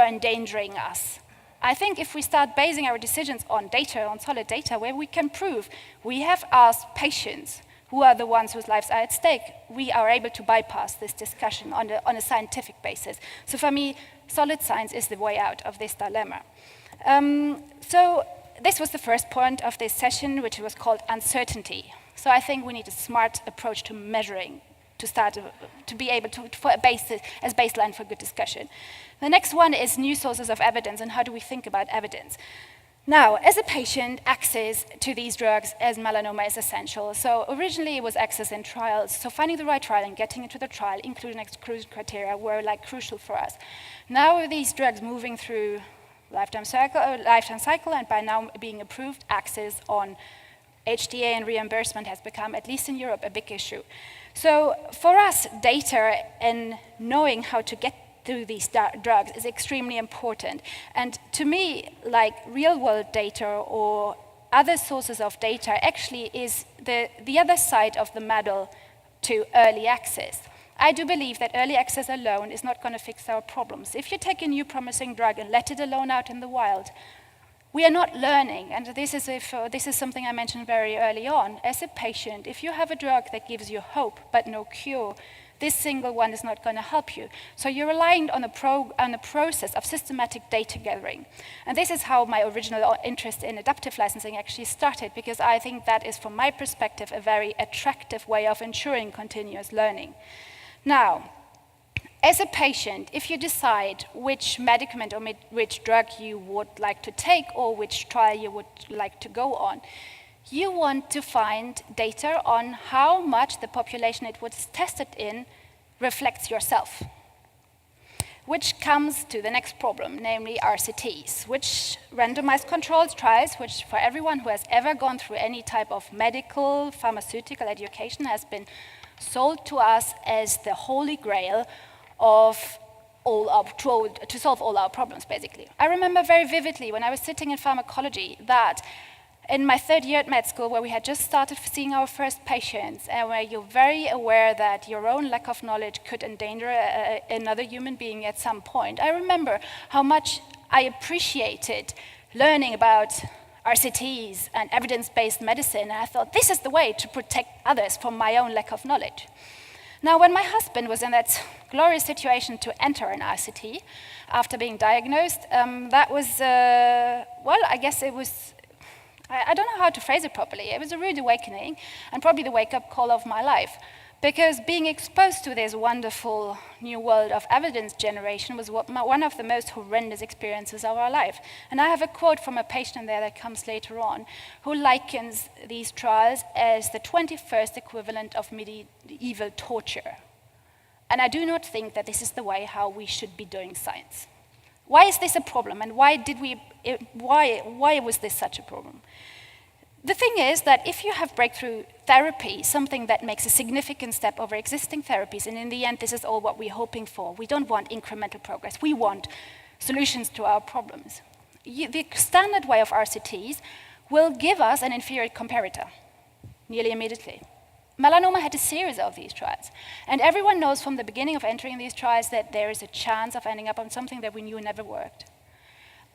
endangering us. I think if we start basing our decisions on data, on solid data, where we can prove we have asked patients who are the ones whose lives are at stake, we are able to bypass this discussion on a scientific basis. So for me, solid science is the way out of this dilemma. So this was the first point of this session, which was called uncertainty. So I think we need a smart approach to measuring to be able to for a basis as baseline for good discussion. The next one is new sources of evidence, and how do we think about evidence? Now, as a patient, access to these drugs as melanoma is essential. So originally it was access in trials. So finding the right trial and getting into the trial, including exclusion criteria, were crucial for us. Now with these drugs moving through lifetime cycle, and by now being approved, access on HTA and reimbursement has become, at least in Europe, a big issue. So for us, data and knowing how to get through these drugs is extremely important. And to me, real-world data or other sources of data actually is the other side of the medal to early access. I do believe that early access alone is not going to fix our problems. If you take a new promising drug and let it alone out in the wild, we are not learning, and this is something I mentioned very early on. As a patient, if you have a drug that gives you hope but no cure, this single one is not going to help you. So you're relying on a process of systematic data gathering. And this is how my original interest in adaptive licensing actually started, because I think that is, from my perspective, a very attractive way of ensuring continuous learning. Now, as a patient, if you decide which medicament or which drug you would like to take or which trial you would like to go on, you want to find data on how much the population it was tested in reflects yourself. Which comes to the next problem, namely RCTs, which randomized controlled trials, which for everyone who has ever gone through any type of medical, pharmaceutical education has been sold to us as the holy grail of to solve all our problems, basically. I remember very vividly when I was sitting in pharmacology that in my third year at med school, where we had just started seeing our first patients, and where you're very aware that your own lack of knowledge could endanger another human being at some point, I remember how much I appreciated learning about RCTs and evidence-based medicine, and I thought, this is the way to protect others from my own lack of knowledge. Now, when my husband was in that glorious situation to enter an RCT after being diagnosed, that was, I guess it was, I don't know how to phrase it properly. It was a rude awakening and probably the wake-up call of my life, because being exposed to this wonderful new world of evidence generation was one of the most horrendous experiences of our life. And I have a quote from a patient there that comes later on, who likens these trials as the 21st equivalent of medieval torture. And I do not think that this is the way how we should be doing science. Why is this a problem, and why was this such a problem? The thing is that if you have breakthrough therapy, something that makes a significant step over existing therapies, and in the end, this is all what we're hoping for. We don't want incremental progress. We want solutions to our problems. The standard way of RCTs will give us an inferior comparator nearly immediately. Melanoma had a series of these trials, and everyone knows from the beginning of entering these trials that there is a chance of ending up on something that we knew never worked.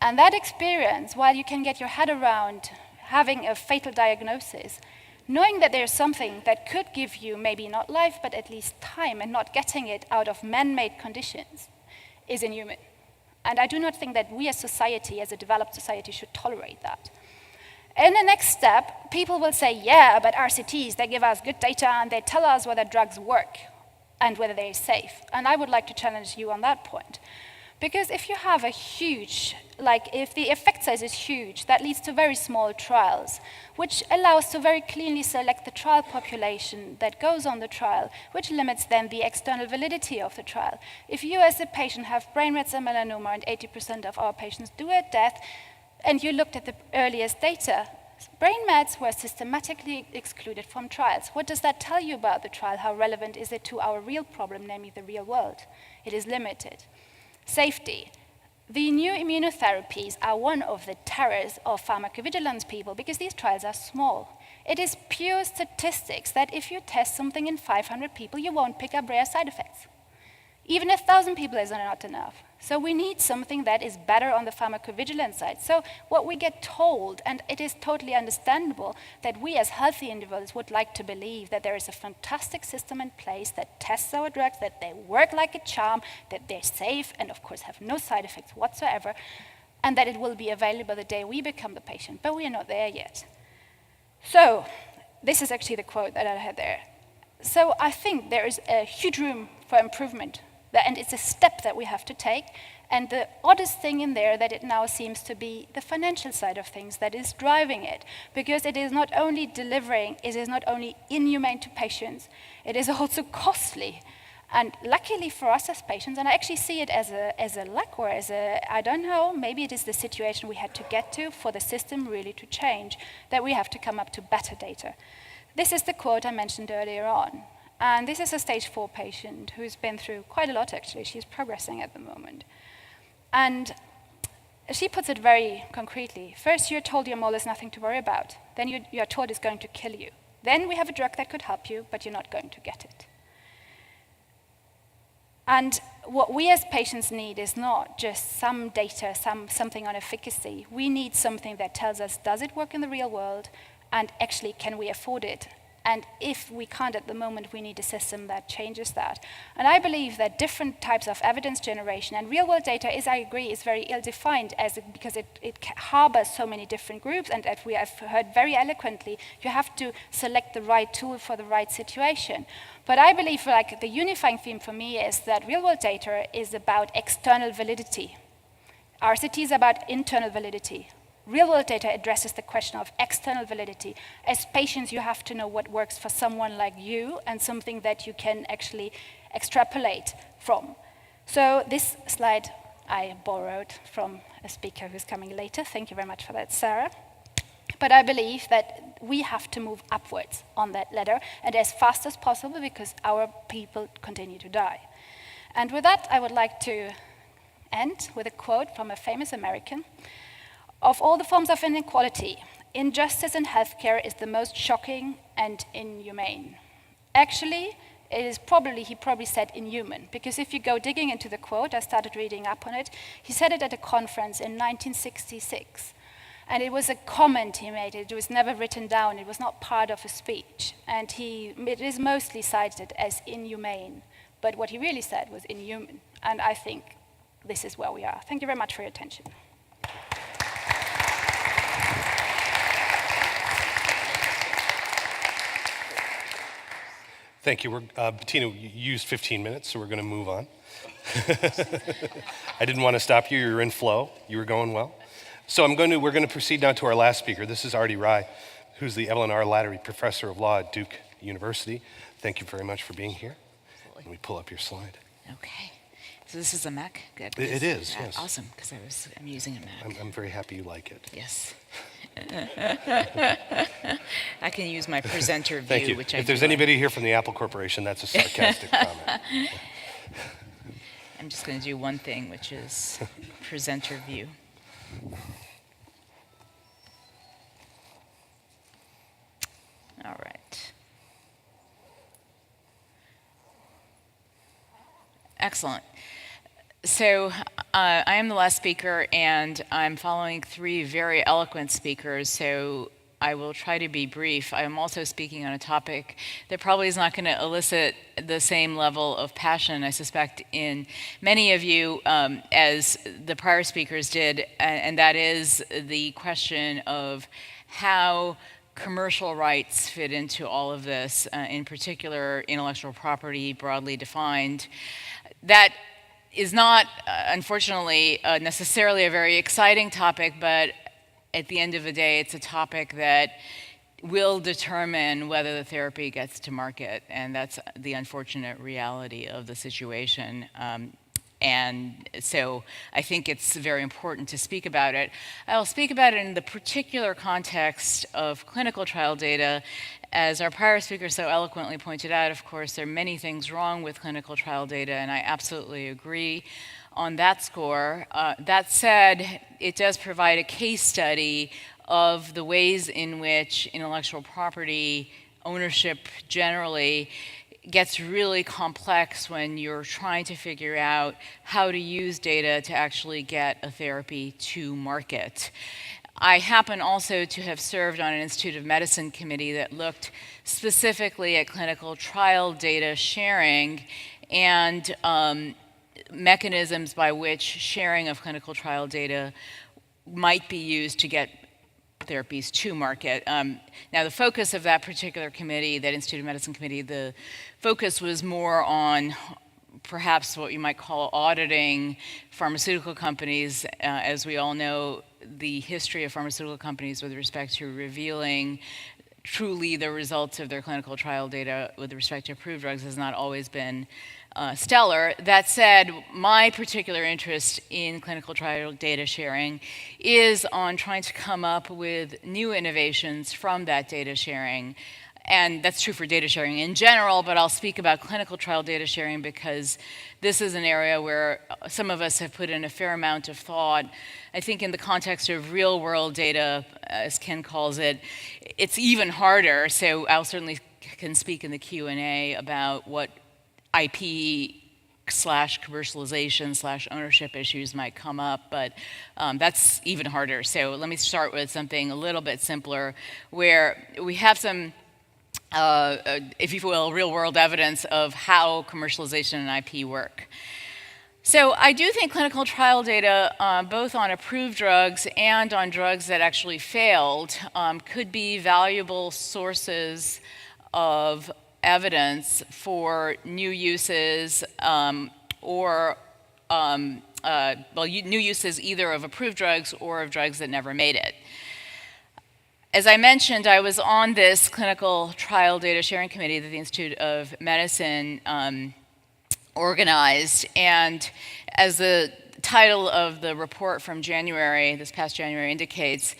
And that experience, while you can get your head around having a fatal diagnosis, knowing that there's something that could give you maybe not life, but at least time, and not getting it out of man-made conditions, is inhuman. And I do not think that we as society, as a developed society, should tolerate that. In the next step, people will say, yeah, but RCTs, they give us good data and they tell us whether drugs work and whether they're safe. And I would like to challenge you on that point. Because if you have a huge, if the effect size is huge, that leads to very small trials, which allows to very cleanly select the trial population that goes on the trial, which limits then the external validity of the trial. If you as a patient have brain mets and melanoma, and 80% of our patients do at death, and you looked at the earliest data, brain mets were systematically excluded from trials. What does that tell you about the trial? How relevant is it to our real problem, namely the real world? It is limited. Safety. The new immunotherapies are one of the terrors of pharmacovigilance people because these trials are small. It is pure statistics that if you test something in 500 people, you won't pick up rare side effects. Even 1,000 people is not enough. So we need something that is better on the pharmacovigilance side. So what we get told, and it is totally understandable, that we as healthy individuals would like to believe that there is a fantastic system in place that tests our drugs, that they work like a charm, that they're safe, and of course have no side effects whatsoever, and that it will be available the day we become the patient. But we are not there yet. So this is actually the quote that I had there. So I think there is a huge room for improvement And it's a step that we have to take. And the oddest thing in there that it now seems to be the financial side of things that is driving it, because it is not only delivering, it is not only inhumane to patients, it is also costly. And luckily for us as patients, and I actually see it as a luck or as a, I don't know, maybe it is the situation we had to get to for the system really to change, that we have to come up to better data. This is the quote I mentioned earlier on. And this is a stage 4 patient who's been through quite a lot, actually. She's progressing at the moment. And she puts it very concretely. First, you're told your mole is nothing to worry about. Then you're told it's going to kill you. Then we have a drug that could help you, but you're not going to get it. And what we as patients need is not just some data, something on efficacy. We need something that tells us, does it work in the real world? And actually, can we afford it? And if we can't at the moment, we need a system that changes that. And I believe that different types of evidence generation and real-world data is, I agree, is very ill-defined because it harbors so many different groups. And as we have heard very eloquently, you have to select the right tool for the right situation. But I believe like the unifying theme for me is that real-world data is about external validity. RCT is about internal validity. Real-world data addresses the question of external validity. As patients, you have to know what works for someone like you and something that you can actually extrapolate from. So this slide I borrowed from a speaker who's coming later. Thank you very much for that, Sarah. But I believe that we have to move upwards on that ladder and as fast as possible because our people continue to die. And with that, I would like to end with a quote from a famous American. Of all the forms of inequality, injustice in healthcare is the most shocking and inhumane. Actually, he probably said inhuman, because if you go digging into the quote, I started reading up on it, he said it at a conference in 1966. And it was a comment he made, it was never written down, it was not part of a speech. And it is mostly cited as inhumane, but what he really said was inhuman. And I think this is where we are. Thank you very much for your attention. Thank you. Bettina, you used 15 minutes, so we're going to move on. I didn't want to stop you. You were in flow. You were going well. So we're going to proceed now to our last speaker. This is Artie Rai, who's the Evelyn R. Lattery Professor of Law at Duke University. Thank you very much for being here. Let me pull up your slide. Okay. So this is a Mac? Good. It is, yes. Awesome, because I'm using a Mac. I'm very happy you like it. Yes. I can use my presenter view, Thank you. which if there's anybody here from the Apple Corporation, that's a sarcastic comment. I'm just going to do one thing, which is presenter view. All right. Excellent. So I am the last speaker, and I'm following 3 very eloquent speakers, so I will try to be brief. I am also speaking on a topic that probably is not going to elicit the same level of passion, I suspect, in many of you as the prior speakers did, and that is the question of how commercial rights fit into all of this, in particular intellectual property broadly defined. That is not, unfortunately, necessarily a very exciting topic, but at the end of the day, it's a topic that will determine whether the therapy gets to market, and that's the unfortunate reality of the situation. And so I think it's very important to speak about it. I'll speak about it in the particular context of clinical trial data. As our prior speaker so eloquently pointed out, of course, there are many things wrong with clinical trial data, and I absolutely agree on that score. That said, it does provide a case study of the ways in which intellectual property ownership generally gets really complex when you're trying to figure out how to use data to actually get a therapy to market. I happen also to have served on an Institute of Medicine committee that looked specifically at clinical trial data sharing and mechanisms by which sharing of clinical trial data might be used to get therapies to market. Now, the focus of that particular committee, that Institute of Medicine committee, the focus was more on perhaps what you might call auditing pharmaceutical companies. As we all know, the history of pharmaceutical companies with respect to revealing truly the results of their clinical trial data with respect to approved drugs has not always been stellar. That said, my particular interest in clinical trial data sharing is on trying to come up with new innovations from that data sharing. And that's true for data sharing in general, but I'll speak about clinical trial data sharing because this is an area where some of us have put in a fair amount of thought. I think in the context of real-world data, as Ken calls it, it's even harder. So I'll certainly can speak in the Q&A about what IP/commercialization/ownership issues might come up, but that's even harder. So let me start with something a little bit simpler, where we have some if you will, real-world evidence of how commercialization and IP work. So I do think clinical trial data, both on approved drugs and on drugs that actually failed, could be valuable sources of evidence for new uses new uses either of approved drugs or of drugs that never made it. As I mentioned, I was on this clinical trial data sharing committee that the Institute of Medicine organized, and as the title of the report from January, this past January, indicates,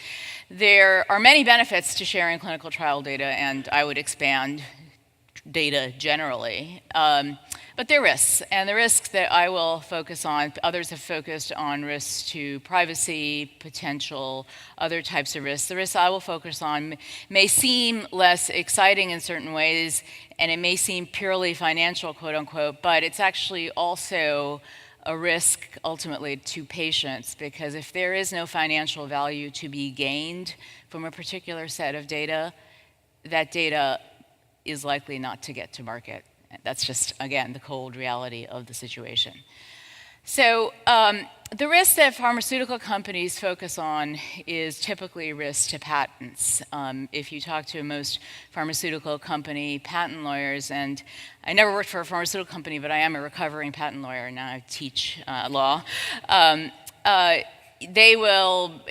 there are many benefits to sharing clinical trial data, and I would expand data generally. But there are risks, and the risks that I will focus on, others have focused on risks to privacy, potential, other types of risks. The risks I will focus on may seem less exciting in certain ways, and it may seem purely financial, quote unquote, but it's actually also a risk ultimately to patients, because if there is no financial value to be gained from a particular set of data, that data is likely not to get to market. That's just, again, the cold reality of the situation. So the risk that pharmaceutical companies focus on is typically risk to patents. If you talk to most pharmaceutical company patent lawyers, and I never worked for a pharmaceutical company, but I am a recovering patent lawyer, and now I teach law. They will,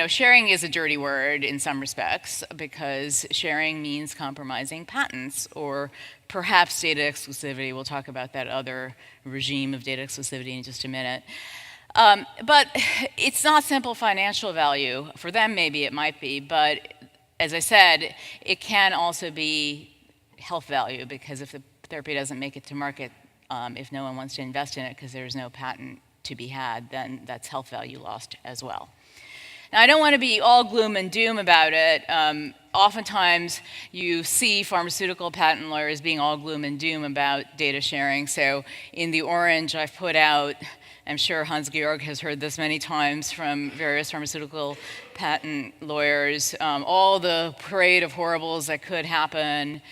sharing is a dirty word in some respects, because sharing means compromising patents or perhaps data exclusivity. We'll talk about that other regime of data exclusivity in just a minute. But it's not simple financial value. For them, maybe it might be, but as I said, it can also be health value, because if the therapy doesn't make it to market, if no one wants to invest in it because there's no patent to be had, then that's health value lost as well. Now, I don't want to be all gloom and doom about it. Oftentimes, you see pharmaceutical patent lawyers being all gloom and doom about data sharing. So in the orange, I've put out, I'm sure Hans-Georg has heard this many times from various pharmaceutical patent lawyers, all the parade of horribles that could happen.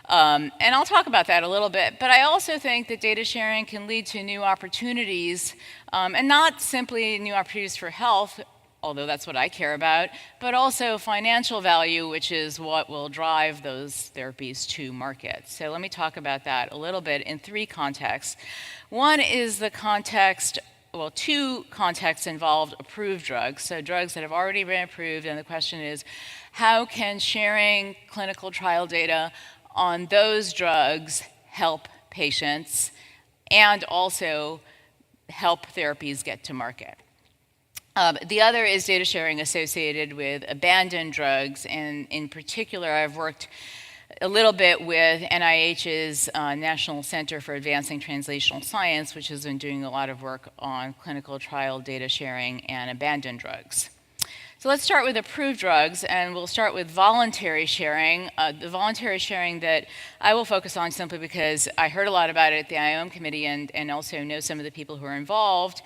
And I'll talk about that a little bit, but I also think that data sharing can lead to new opportunities, and not simply new opportunities for health, although that's what I care about, but also financial value, which is what will drive those therapies to market. So let me talk about that a little bit in three contexts. One is the context, well, two contexts involved approved drugs, so drugs that have already been approved, and the question is, how can sharing clinical trial data on those drugs help patients and also help therapies get to market? The other is data sharing associated with abandoned drugs, and in particular, I've worked a little bit with NIH's National Center for Advancing Translational Science, which has been doing a lot of work on clinical trial data sharing and abandoned drugs. So let's start with approved drugs, and we'll start with voluntary sharing. The voluntary sharing that I will focus on, simply because I heard a lot about it at the IOM committee and also know some of the people who are involved,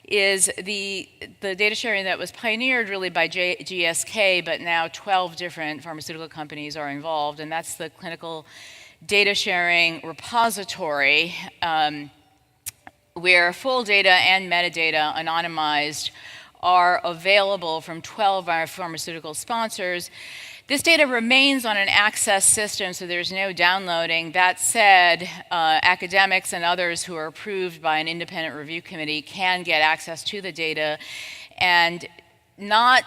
is the data sharing that was pioneered really by GSK, but now 12 different pharmaceutical companies are involved, and that's the clinical data sharing repository, where full data and metadata, anonymized, are available from 12 of our pharmaceutical sponsors This data remains on an access system, so there's no downloading. That said, academics and others who are approved by an independent review committee can get access to the data, and not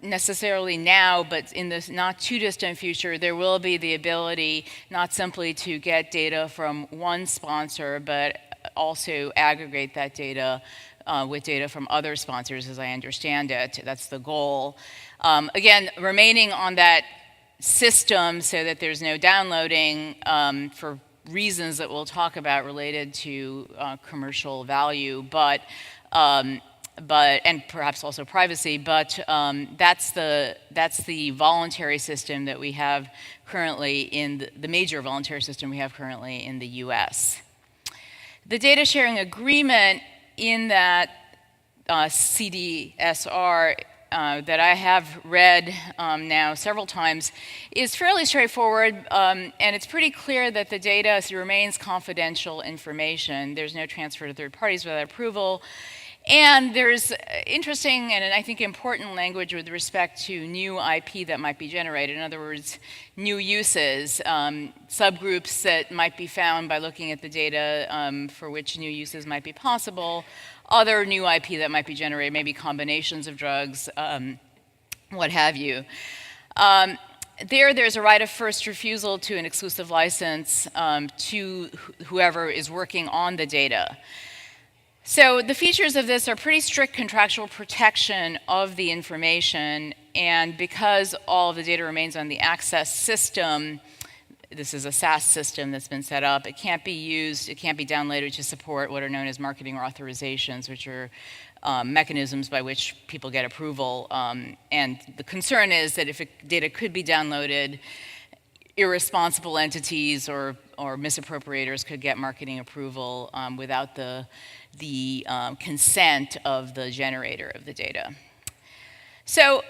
necessarily now, but in the not too distant future, there will be the ability not simply to get data from one sponsor, but also aggregate that data with data from other sponsors, as I understand it. That's the goal. Again, remaining on that system so that there's no downloading for reasons that we'll talk about related to commercial value, but and perhaps also privacy, but that's the voluntary system that we have currently in the major voluntary system we have currently in the US. The data sharing agreement in that CDSR that I have read now several times is fairly straightforward, and it's pretty clear that the data remains confidential information. There's no transfer to third parties without approval. And there's interesting and I think important language with respect to new IP that might be generated. In other words, new uses, subgroups that might be found by looking at the data for which new uses might be possible, other new IP that might be generated, maybe combinations of drugs, what have you. There's a right of first refusal to an exclusive license to whoever is working on the data. So the features of this are pretty strict contractual protection of the information, and because all of the data remains on the access system, this is a SaaS system that's been set up, it can't be used, it can't be downloaded to support what are known as marketing authorizations, which are mechanisms by which people get approval. And the concern is that if data could be downloaded, irresponsible entities or misappropriators could get marketing approval without the consent of the generator of the data. So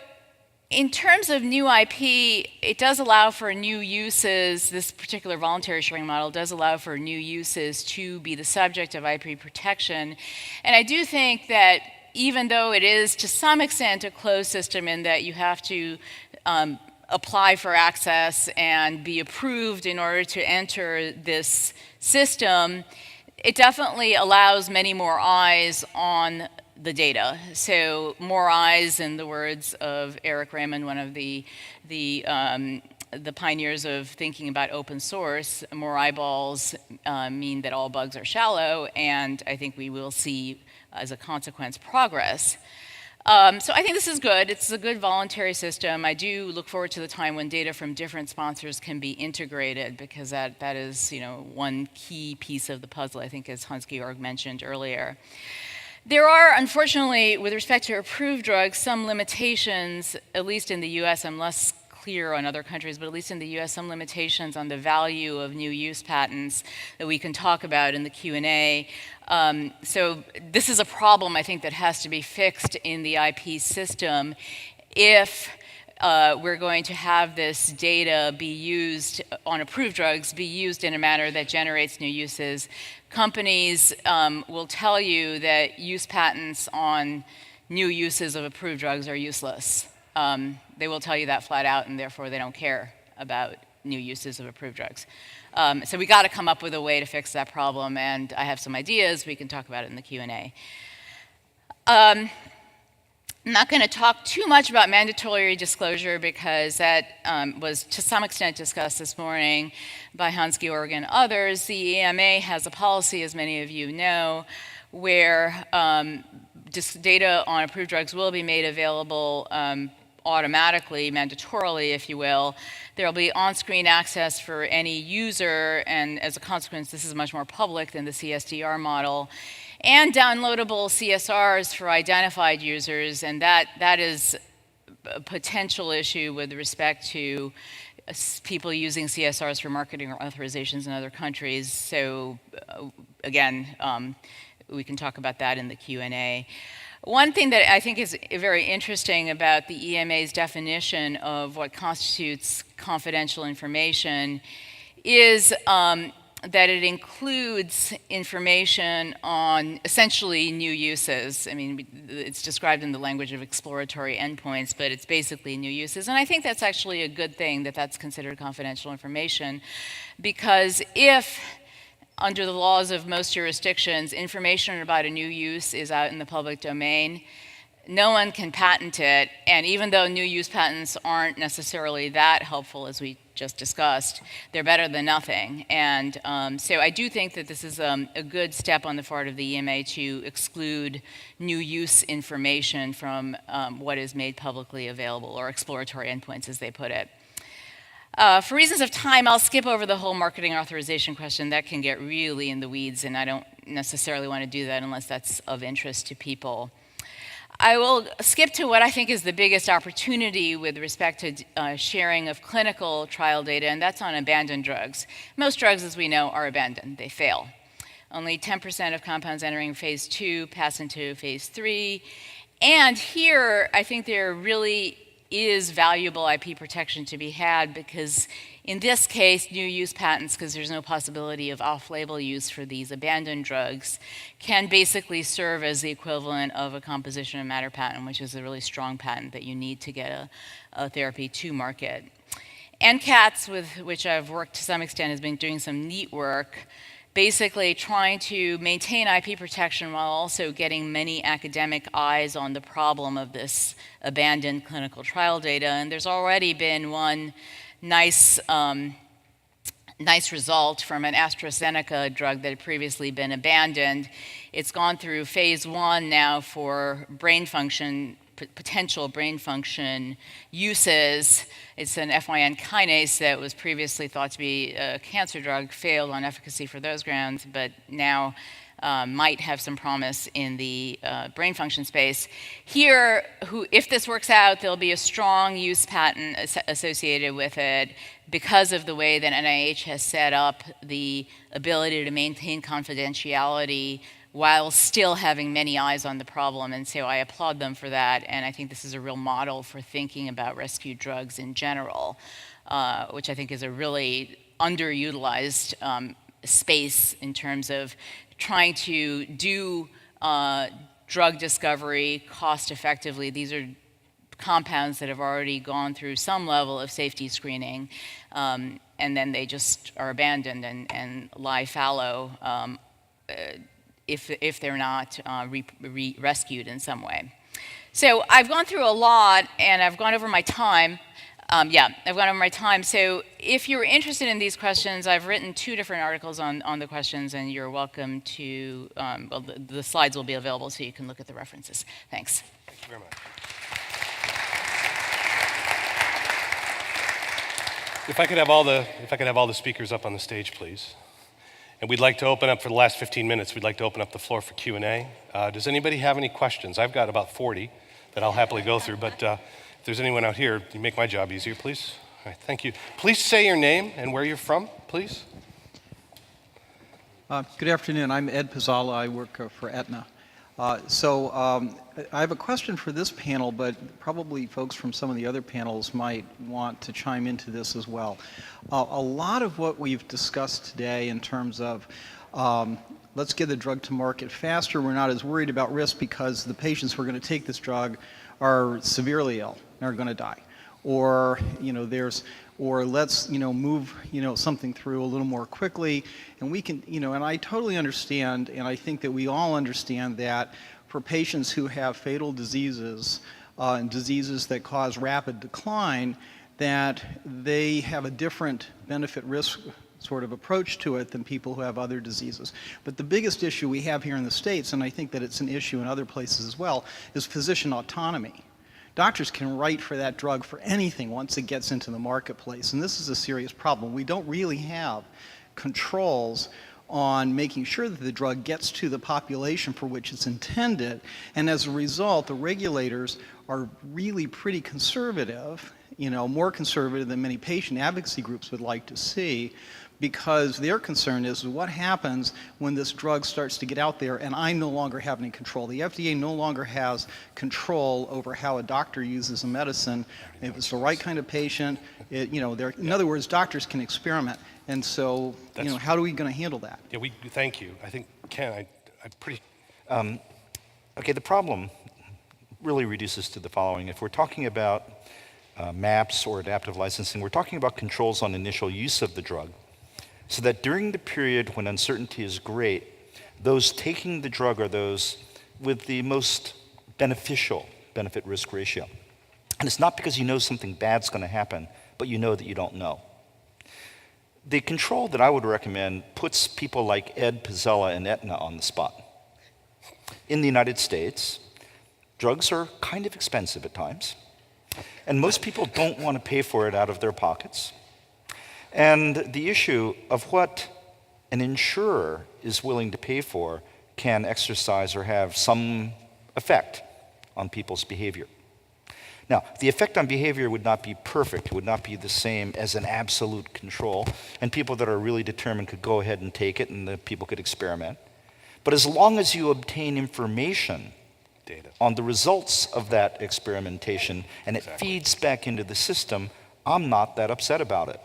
in terms of new IP, it does allow for new uses. This particular voluntary sharing model does allow for new uses to be the subject of IP protection. And I do think that even though it is to some extent a closed system in that you have to apply for access and be approved in order to enter this system, it definitely allows many more eyes on the data. So more eyes, in the words of Eric Raymond, one of the pioneers of thinking about open source, more eyeballs mean that all bugs are shallow, and I think we will see, as a consequence, progress. So I think this is good. It's a good voluntary system. I do look forward to the time when data from different sponsors can be integrated, because that is, one key piece of the puzzle, I think, as Hans-Georg mentioned earlier. There are, unfortunately, with respect to approved drugs, some limitations, at least in the US. I'm less clear on other countries, but at least in the US, some limitations on the value of new use patents that we can talk about in the Q&A. So this is a problem, I think, that has to be fixed in the IP system if we're going to have this data be used on approved drugs, be used in a manner that generates new uses. Companies will tell you that use patents on new uses of approved drugs are useless. They will tell you that flat out, and therefore they don't care about new uses of approved drugs. So we got to come up with a way to fix that problem, and I have some ideas. We can talk about it in the Q&A. I'm not going to talk too much about mandatory disclosure, because that was to some extent discussed this morning by Hans-Georg and others. The EMA has a policy, as many of you know, where data on approved drugs will be made available automatically, mandatorily, if you will. There will be on-screen access for any user, and as a consequence, this is much more public than the CSDR model, and downloadable CSRs for identified users, and that is a potential issue with respect to people using CSRs for marketing authorizations in other countries. So again, we can talk about that in the Q&A. One thing that I think is very interesting about the EMA's definition of what constitutes confidential information is that it includes information on essentially new uses. I mean, it's described in the language of exploratory endpoints, but it's basically new uses. And I think that's actually a good thing that that's considered confidential information, because if, under the laws of most jurisdictions, information about a new use is out in the public domain, no one can patent it, and even though new use patents aren't necessarily that helpful, as we just discussed, they're better than nothing. And so I do think that this is a good step on the part of the EMA to exclude new use information from what is made publicly available, or exploratory endpoints, as they put it. For reasons of time, I'll skip over the whole marketing authorization question. That can get really in the weeds, and I don't necessarily want to do that unless that's of interest to people. I will skip to what I think is the biggest opportunity with respect to sharing of clinical trial data, and that's on abandoned drugs. Most drugs, as we know, are abandoned. They fail. Only 10% of compounds entering phase 2 pass into phase 3. And here, I think there really is valuable IP protection to be had, because in this case, new use patents, because there's no possibility of off-label use for these abandoned drugs, can basically serve as the equivalent of a composition of matter patent, which is a really strong patent that you need to get a therapy to market. NCATS, with which I've worked to some extent, has been doing some neat work, basically trying to maintain IP protection while also getting many academic eyes on the problem of this abandoned clinical trial data. And there's already been one nice result from an AstraZeneca drug that had previously been abandoned. It's gone through phase 1 now for brain function, potential brain function uses. It's an FYN kinase that was previously thought to be a cancer drug, failed on efficacy for those grounds, but now might have some promise in the brain function space. Here, if this works out, there'll be a strong use patent associated with it because of the way that NIH has set up the ability to maintain confidentiality while still having many eyes on the problem. And so I applaud them for that, and I think this is a real model for thinking about rescue drugs in general, which I think is a really underutilized space in terms of trying to do drug discovery cost effectively. These are compounds that have already gone through some level of safety screening, and then they just are abandoned and lie fallow if they're not rescued in some way. So I've gone through a lot, and I've gone over my time. I've gone over my time. So if you're interested in these questions, I've written 2 different articles on the questions, and you're welcome to, well, the slides will be available so you can look at the references. Thanks. Thank you very much. If I could have all the speakers up on the stage, please. And we'd like to open up, for the last 15 minutes, we'd like to open up the floor for Q&A. Does anybody have any questions? I've got about 40 that I'll happily go through, but if there's anyone out here, you make my job easier, please. All right, thank you. Please say your name and where you're from, please. Good afternoon. I'm Ed Pizzala. I work for Aetna. I have a question for this panel, but probably folks from some of the other panels might want to chime into this as well. A lot of what we've discussed today in terms of let's get the drug to market faster, we're not as worried about risk because the patients who are going to take this drug are severely ill and are going to die. Or, or let's, move, something through a little more quickly. And we can, and I totally understand, and I think that we all understand that for patients who have fatal diseases and diseases that cause rapid decline, that they have a different benefit-risk sort of approach to it than people who have other diseases. But the biggest issue we have here in the States, and I think that it's an issue in other places as well, is physician autonomy. Doctors can write for that drug for anything once it gets into the marketplace, and this is a serious problem. We don't really have controls on making sure that the drug gets to the population for which it's intended, and as a result, the regulators are really pretty conservative, more conservative than many patient advocacy groups would like to see, because their concern is what happens when this drug starts to get out there and I no longer have any control. The FDA no longer has control over how a doctor uses a medicine. If it's the right kind of patient, in other words, doctors can experiment. And so, how are we going to handle that? Yeah, thank you. I think, Ken, I'm pretty... Okay, the problem really reduces to the following. If we're talking about MAPS or adaptive licensing, we're talking about controls on initial use of the drug, so that during the period when uncertainty is great, those taking the drug are those with the most beneficial benefit-risk ratio. And it's not because you know something bad's going to happen, but you know that you don't know. The control that I would recommend puts people like Ed Pizzella and Aetna on the spot. In the United States, drugs are kind of expensive at times, and most people don't want to pay for it out of their pockets. And the issue of what an insurer is willing to pay for can exercise or have some effect on people's behavior. Now, the effect on behavior would not be perfect. It would not be the same as an absolute control, and people that are really determined could go ahead and take it, and the people could experiment. But as long as you obtain information Data on the results of that experimentation and it feeds back into the system, I'm not that upset about it.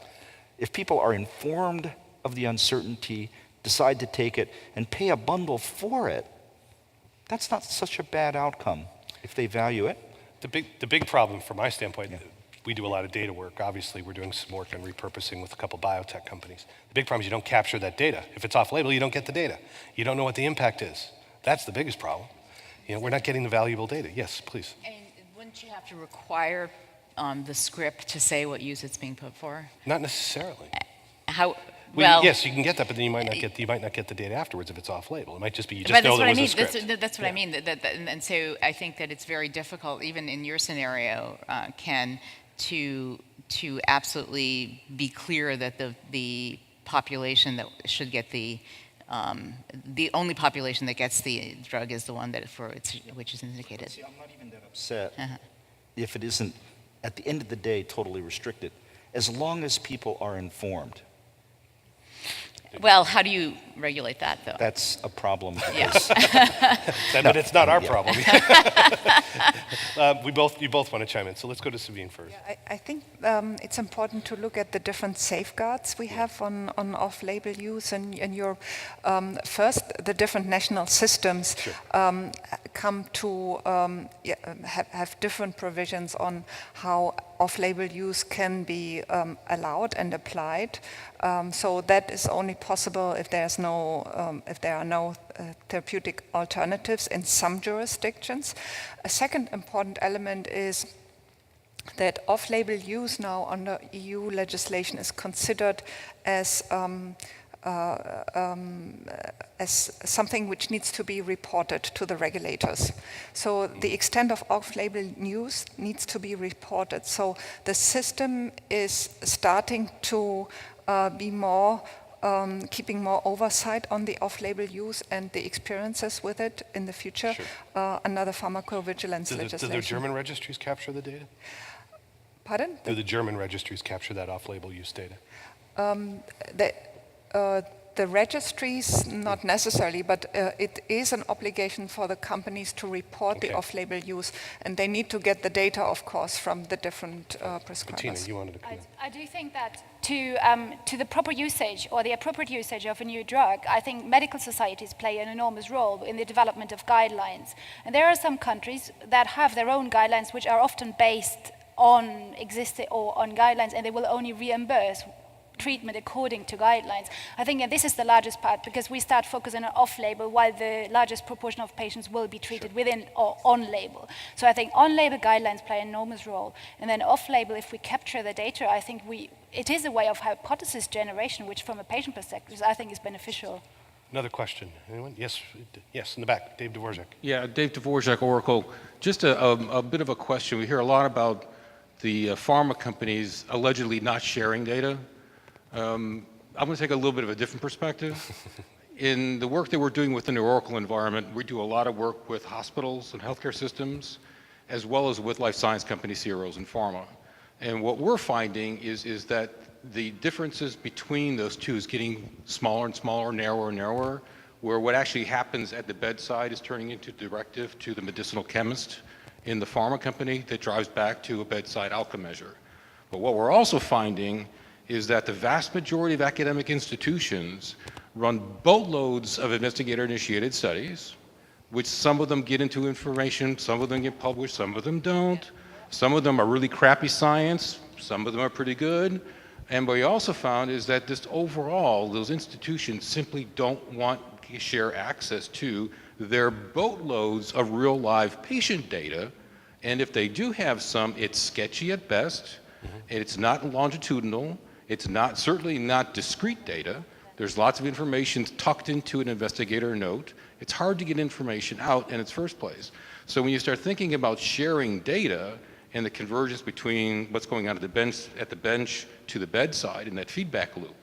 If people are informed of the uncertainty, decide to take it, and pay a bundle for it, that's not such a bad outcome if they value it. The big problem from my standpoint, we do a lot of data work. Obviously, we're doing some work on repurposing with a couple biotech companies. The big problem is you don't capture that data. If it's off-label, you don't get the data. You don't know what the impact is. That's the biggest problem. We're not getting the valuable data. Yes, please. And wouldn't you have to require the script to say what use it's being put for? Not necessarily. How? Yes, you can get that, but then you might not get the data afterwards if it's off-label. It might just be you just know there was a script. That's what I mean. And so I think that it's very difficult, even in your scenario, Ken, to absolutely be clear that the population that should get the only population that gets the drug is the one that which is indicated. See, I'm not even that upset if it isn't, at the end of the day, totally restricted, as long as people are informed. Well, how do you regulate that, though? That's a problem. Yes. But it's not our problem. You both want to chime in, so let's go to Sabine first. Yeah, I think it's important to look at the different safeguards we have on off-label use, and your first, the different national systems come to have different provisions on how off-label use can be allowed and applied. So that is only possible if there are no therapeutic alternatives in some jurisdictions. A second important element is that off-label use now under EU legislation is considered as something which needs to be reported to the regulators. So the extent of off-label use needs to be reported. So the system is starting to be more, keeping more oversight on the off-label use and the experiences with it in the future under the pharmacovigilance legislation. Do the German registries capture the data? Pardon? Do the German registries capture that off-label use data? The registries, not necessarily, but it is an obligation for the companies to report the off-label use, and they need to get the data, of course, from the different prescribers. Tina, you wanted to come in. I do think that to the proper usage or the appropriate usage of a new drug, I think medical societies play an enormous role in the development of guidelines. And there are some countries that have their own guidelines which are often based on existing or on guidelines, and they will only reimburse treatment according to guidelines. I think that this is the largest part because we start focusing on off-label while the largest proportion of patients will be treated within or on-label. So I think on-label guidelines play an enormous role. And then off-label, if we capture the data, I think it is a way of hypothesis generation, which from a patient perspective, I think is beneficial. Another question. Anyone? Yes, in the back. Dave Dvorak. Yeah, Dave Dvorak, Oracle. Just a bit of a question. We hear a lot about the pharma companies allegedly not sharing data. I'm going to take a little bit of a different perspective. In the work that we're doing within the Oracle environment, we do a lot of work with hospitals and healthcare systems, as well as with life science companies, CROs, and pharma. And what we're finding is that the differences between those two is getting smaller and smaller, narrower and narrower, where what actually happens at the bedside is turning into directive to the medicinal chemist in the pharma company that drives back to a bedside outcome measure. But what we're also finding is that the vast majority of academic institutions run boatloads of investigator-initiated studies, which some of them get into information, some of them get published, some of them don't. Some of them are really crappy science, some of them are pretty good. And what we also found is that just overall, those institutions simply don't want to share access to their boatloads of real live patient data. And if they do have some, it's sketchy at best, and it's not longitudinal, it's not, certainly not discrete data. There's lots of information tucked into an investigator note. It's hard to get information out in its first place. So when you start thinking about sharing data and the convergence between what's going on at the bench to the bedside in that feedback loop,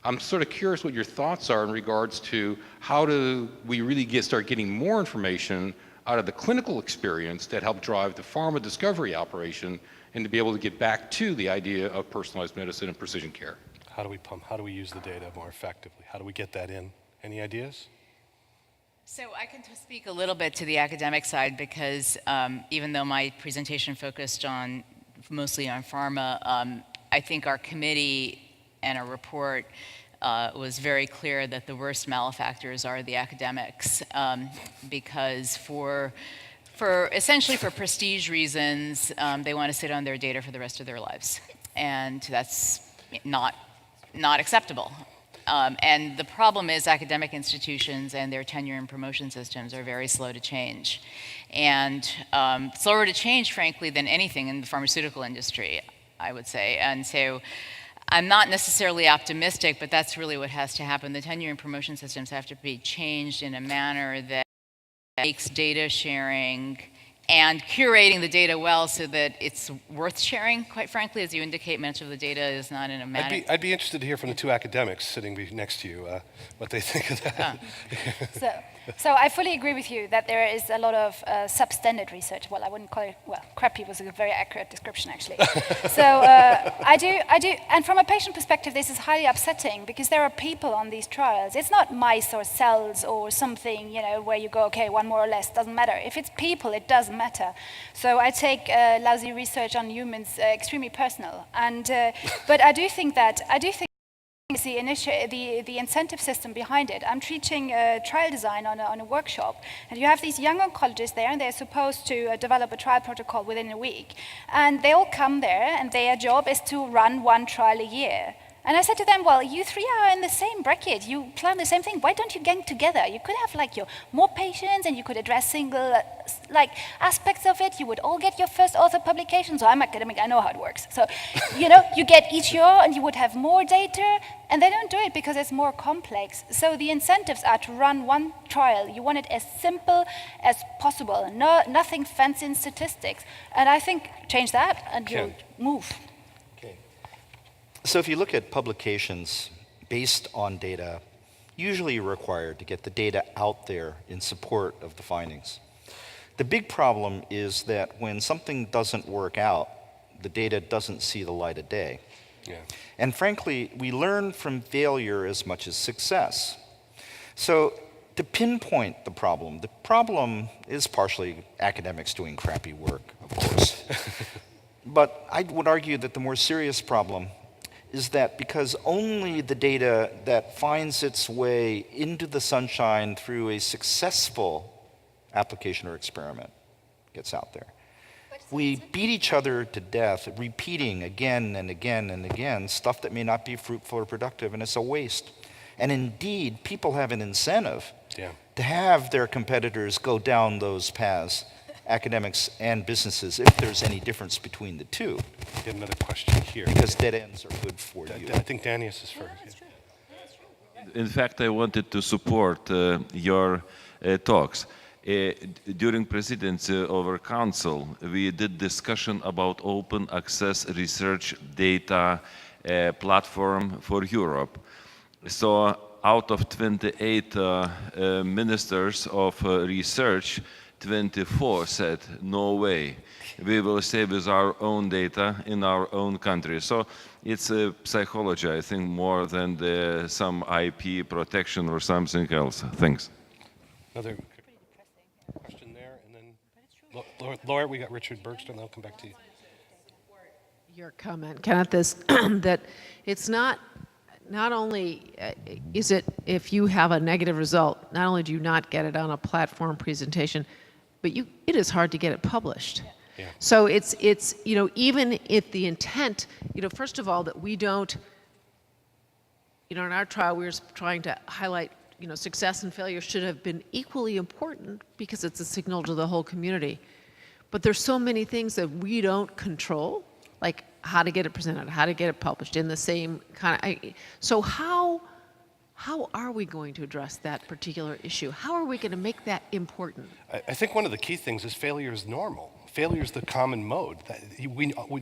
I'm sort of curious what your thoughts are in regards to how do we really start getting more information out of the clinical experience that helped drive the pharma discovery operation, and to be able to get back to the idea of personalized medicine and precision care. How do we use the data more effectively? How do we get that in? Any ideas? So I can speak a little bit to the academic side because even though my presentation focused mostly on pharma, I think our committee and our report was very clear that the worst malefactors are the academics because essentially for prestige reasons, they want to sit on their data for the rest of their lives. And that's not acceptable. And the problem is academic institutions and their tenure and promotion systems are very slow to change. And slower to change, frankly, than anything in the pharmaceutical industry, I would say. And so I'm not necessarily optimistic, but that's really what has to happen. The tenure and promotion systems have to be changed in a manner that makes data sharing and curating the data well so that it's worth sharing, quite frankly. As you indicate, much of the data is not in a manner. I'd be interested to hear from the two academics sitting next to you what they think of that. So I fully agree with you that there is a lot of substandard research. Well, I wouldn't call it, well, crappy was a very accurate description, actually. So I do, and from a patient perspective, this is highly upsetting because there are people on these trials. It's not mice or cells or something, where you go, okay, one more or less, doesn't matter. If it's people, it does matter. So I take lousy research on humans extremely personal. And, but I do think the incentive system behind it. I'm teaching trial design on a workshop, and you have these young oncologists there, and they're supposed to develop a trial protocol within a week. And they all come there, and their job is to run one trial a year. And I said to them, well, you three are in the same bracket. You plan the same thing. Why don't you gang together? You could have your more patients, and you could address single aspects of it. You would all get your first author publication. So I'm academic. I know how it works. So, you get each year, and you would have more data. And they don't do it because it's more complex. So the incentives are to run one trial. You want it as simple as possible. Nothing fancy in statistics. And I think change that, and you'll move. So if you look at publications based on data, usually you're required to get the data out there in support of the findings. The big problem is that when something doesn't work out, the data doesn't see the light of day. Yeah. And frankly, we learn from failure as much as success. So to pinpoint the problem is partially academics doing crappy work, of course. But I would argue that the more serious problem is that because only the data that finds its way into the sunshine through a successful application or experiment gets out there. We beat each other to death, repeating again and again and again stuff that may not be fruitful or productive, and it's a waste. And indeed, people have an incentive to have their competitors go down those paths, academics and businesses, if there's any difference between the two. Get another question here. Because dead ends are good for you. I think Danius is first. In fact, I wanted to support your talks. During presidency of our council, we did discussion about open access research data platform for Europe. So out of 28 ministers of research, 24 said, no way, we will stay with our own data in our own country. So it's a psychology, I think, more than some IP protection or something else. Thanks. Another question there, and then Laura, we got Richard Bergstrom, I'll come back to you. your comment, Kenneth, is that it's not only is it if you have a negative result, not only do you not get it on a platform presentation, but it is hard to get it published. Yeah. So it's even if the intent, first of all, that we don't, in our trial we were trying to highlight, success and failure should have been equally important because it's a signal to the whole community. But there's so many things that we don't control, like how to get it presented, how to get it published in the same kind of, so how are we going to address that particular issue? How are we going to make that important? I think one of the key things is failure is normal. Failure is the common mode.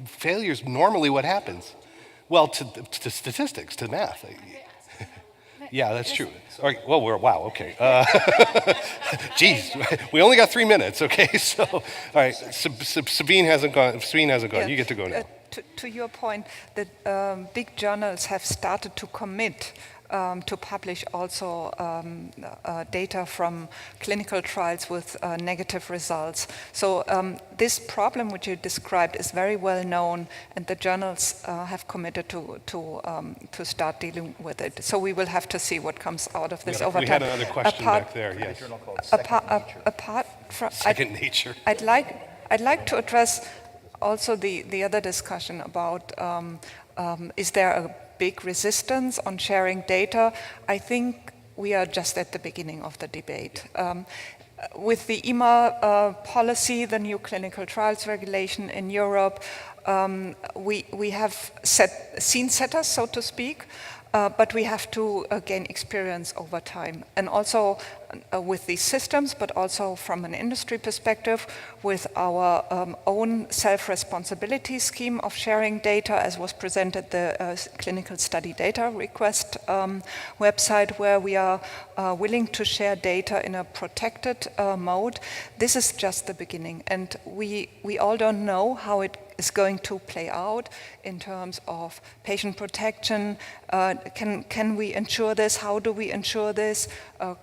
Failure is normally what happens. Well, to statistics, to math. Yeah, that's true. All right, well, wow, okay. Geez, we only got 3 minutes, okay? So, all right, Sabine hasn't gone. Yeah. You get to go now. To your point, the big journals have started to commit to publish also data from clinical trials with negative results. So this problem which you described is very well known, and the journals have committed to start dealing with it. So we will have to see what comes out of this over time. We had another question back there, yes. Apart from Second Nature. I'd like to address also the other discussion about is there a big resistance on sharing data? I think we are just at the beginning of the debate. With the EMA policy, the new clinical trials regulation in Europe, we have scene setters, so to speak, but we have to gain experience over time. And also with these systems, but also from an industry perspective, with our own self-responsibility scheme of sharing data, as was presented the clinical study data request website, where we are willing to share data in a protected mode. This is just the beginning, and we all don't know how it is going to play out in terms of patient protection. Can we ensure this? How do we ensure this?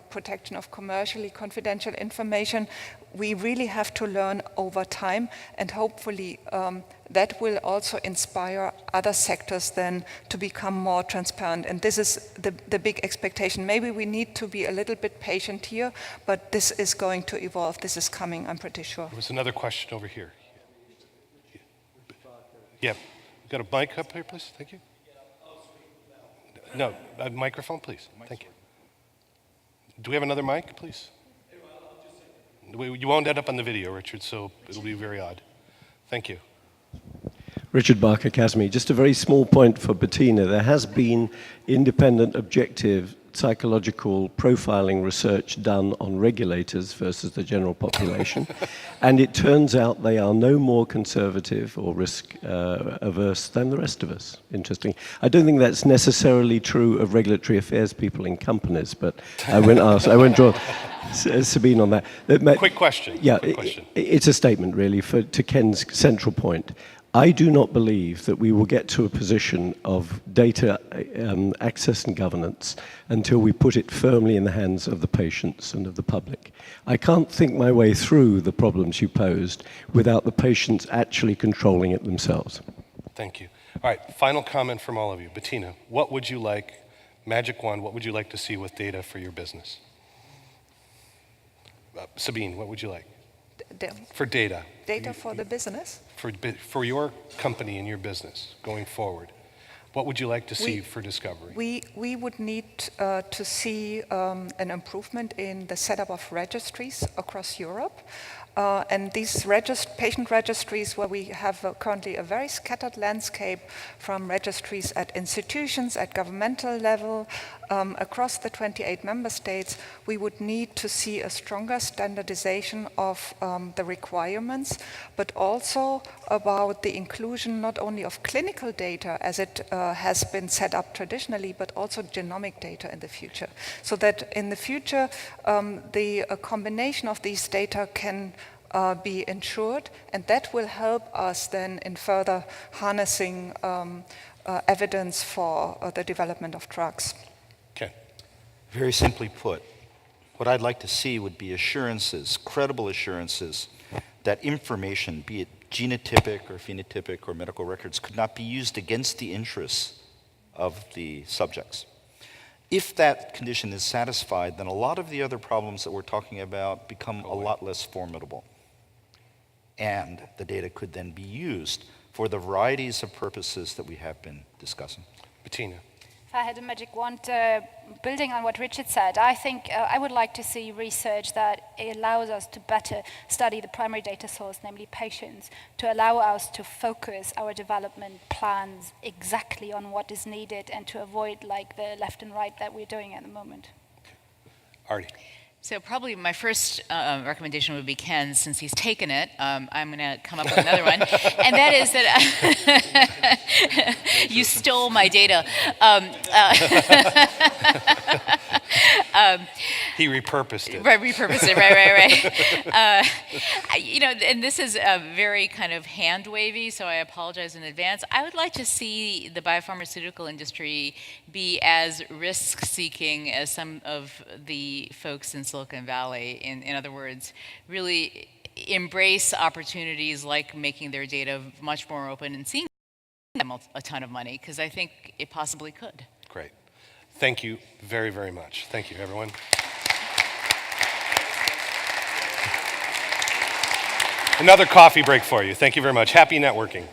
Protection of commercially confidential information. We really have to learn over time, and hopefully that will also inspire other sectors then to become more transparent. And this is the big expectation. Maybe we need to be a little bit patient here, but this is going to evolve. This is coming, I'm pretty sure. There was another question over here. Yeah, got a mic up here, please? Thank you. No, a microphone, please. Thank you. Do we have another mic, please? You won't end up on the video, Richard, so it'll be very odd. Thank you. Richard Barker, Academy. Just a very small point for Bettina. There has been independent, objective, psychological profiling research done on regulators versus the general population. And it turns out they are no more conservative or risk averse than the rest of us. Interesting. I don't think that's necessarily true of regulatory affairs people in companies, but I won't draw Sabine on that. Quick question. Yeah, quick question. It's a statement really to Ken's central point. I do not believe that we will get to a position of data access and governance until we put it firmly in the hands of the patients and of the public. I can't think my way through the problems you posed without the patients actually controlling it themselves. Thank you. All right, final comment from all of you. Bettina, what would you like, magic wand, what would you like to see with data for your business? Sabine, what would you like? For data. Data for the business? For your company and your business going forward. What would you like to see for discovery? We would need to see an improvement in the setup of registries across Europe. And these patient registries, where we have currently a very scattered landscape from registries at institutions, at governmental level, across the 28 member states, we would need to see a stronger standardization of the requirements, but also about the inclusion not only of clinical data as it has been set up traditionally, but also genomic data in the future. So that in the future, the combination of these data can be ensured, and that will help us then in further harnessing evidence for the development of drugs. Okay. Very simply put, what I'd like to see would be assurances, credible assurances, that information, be it genotypic or phenotypic or medical records, could not be used against the interests of the subjects. If that condition is satisfied, then a lot of the other problems that we're talking about become a lot less formidable. And the data could then be used for the varieties of purposes that we have been discussing. Bettina. If I had a magic wand, building on what Richard said, I think I would like to see research that allows us to better study the primary data source, namely patients, to allow us to focus our development plans exactly on what is needed and to avoid like the left and right that we're doing at the moment. Artie. So probably my first recommendation would be Ken's, since he's taken it. I'm going to come up with another one, and that is that you stole my data. He repurposed it. Right, repurposed it, right. And this is very kind of hand-wavy, so I apologize in advance. I would like to see the biopharmaceutical industry be as risk-seeking as some of the folks in Silicon Valley. In other words, really embrace opportunities like making their data much more open and seeing them a ton of money, because I think it possibly could. Great. Thank you very, very much. Thank you, everyone. Another coffee break for you. Thank you very much. Happy networking.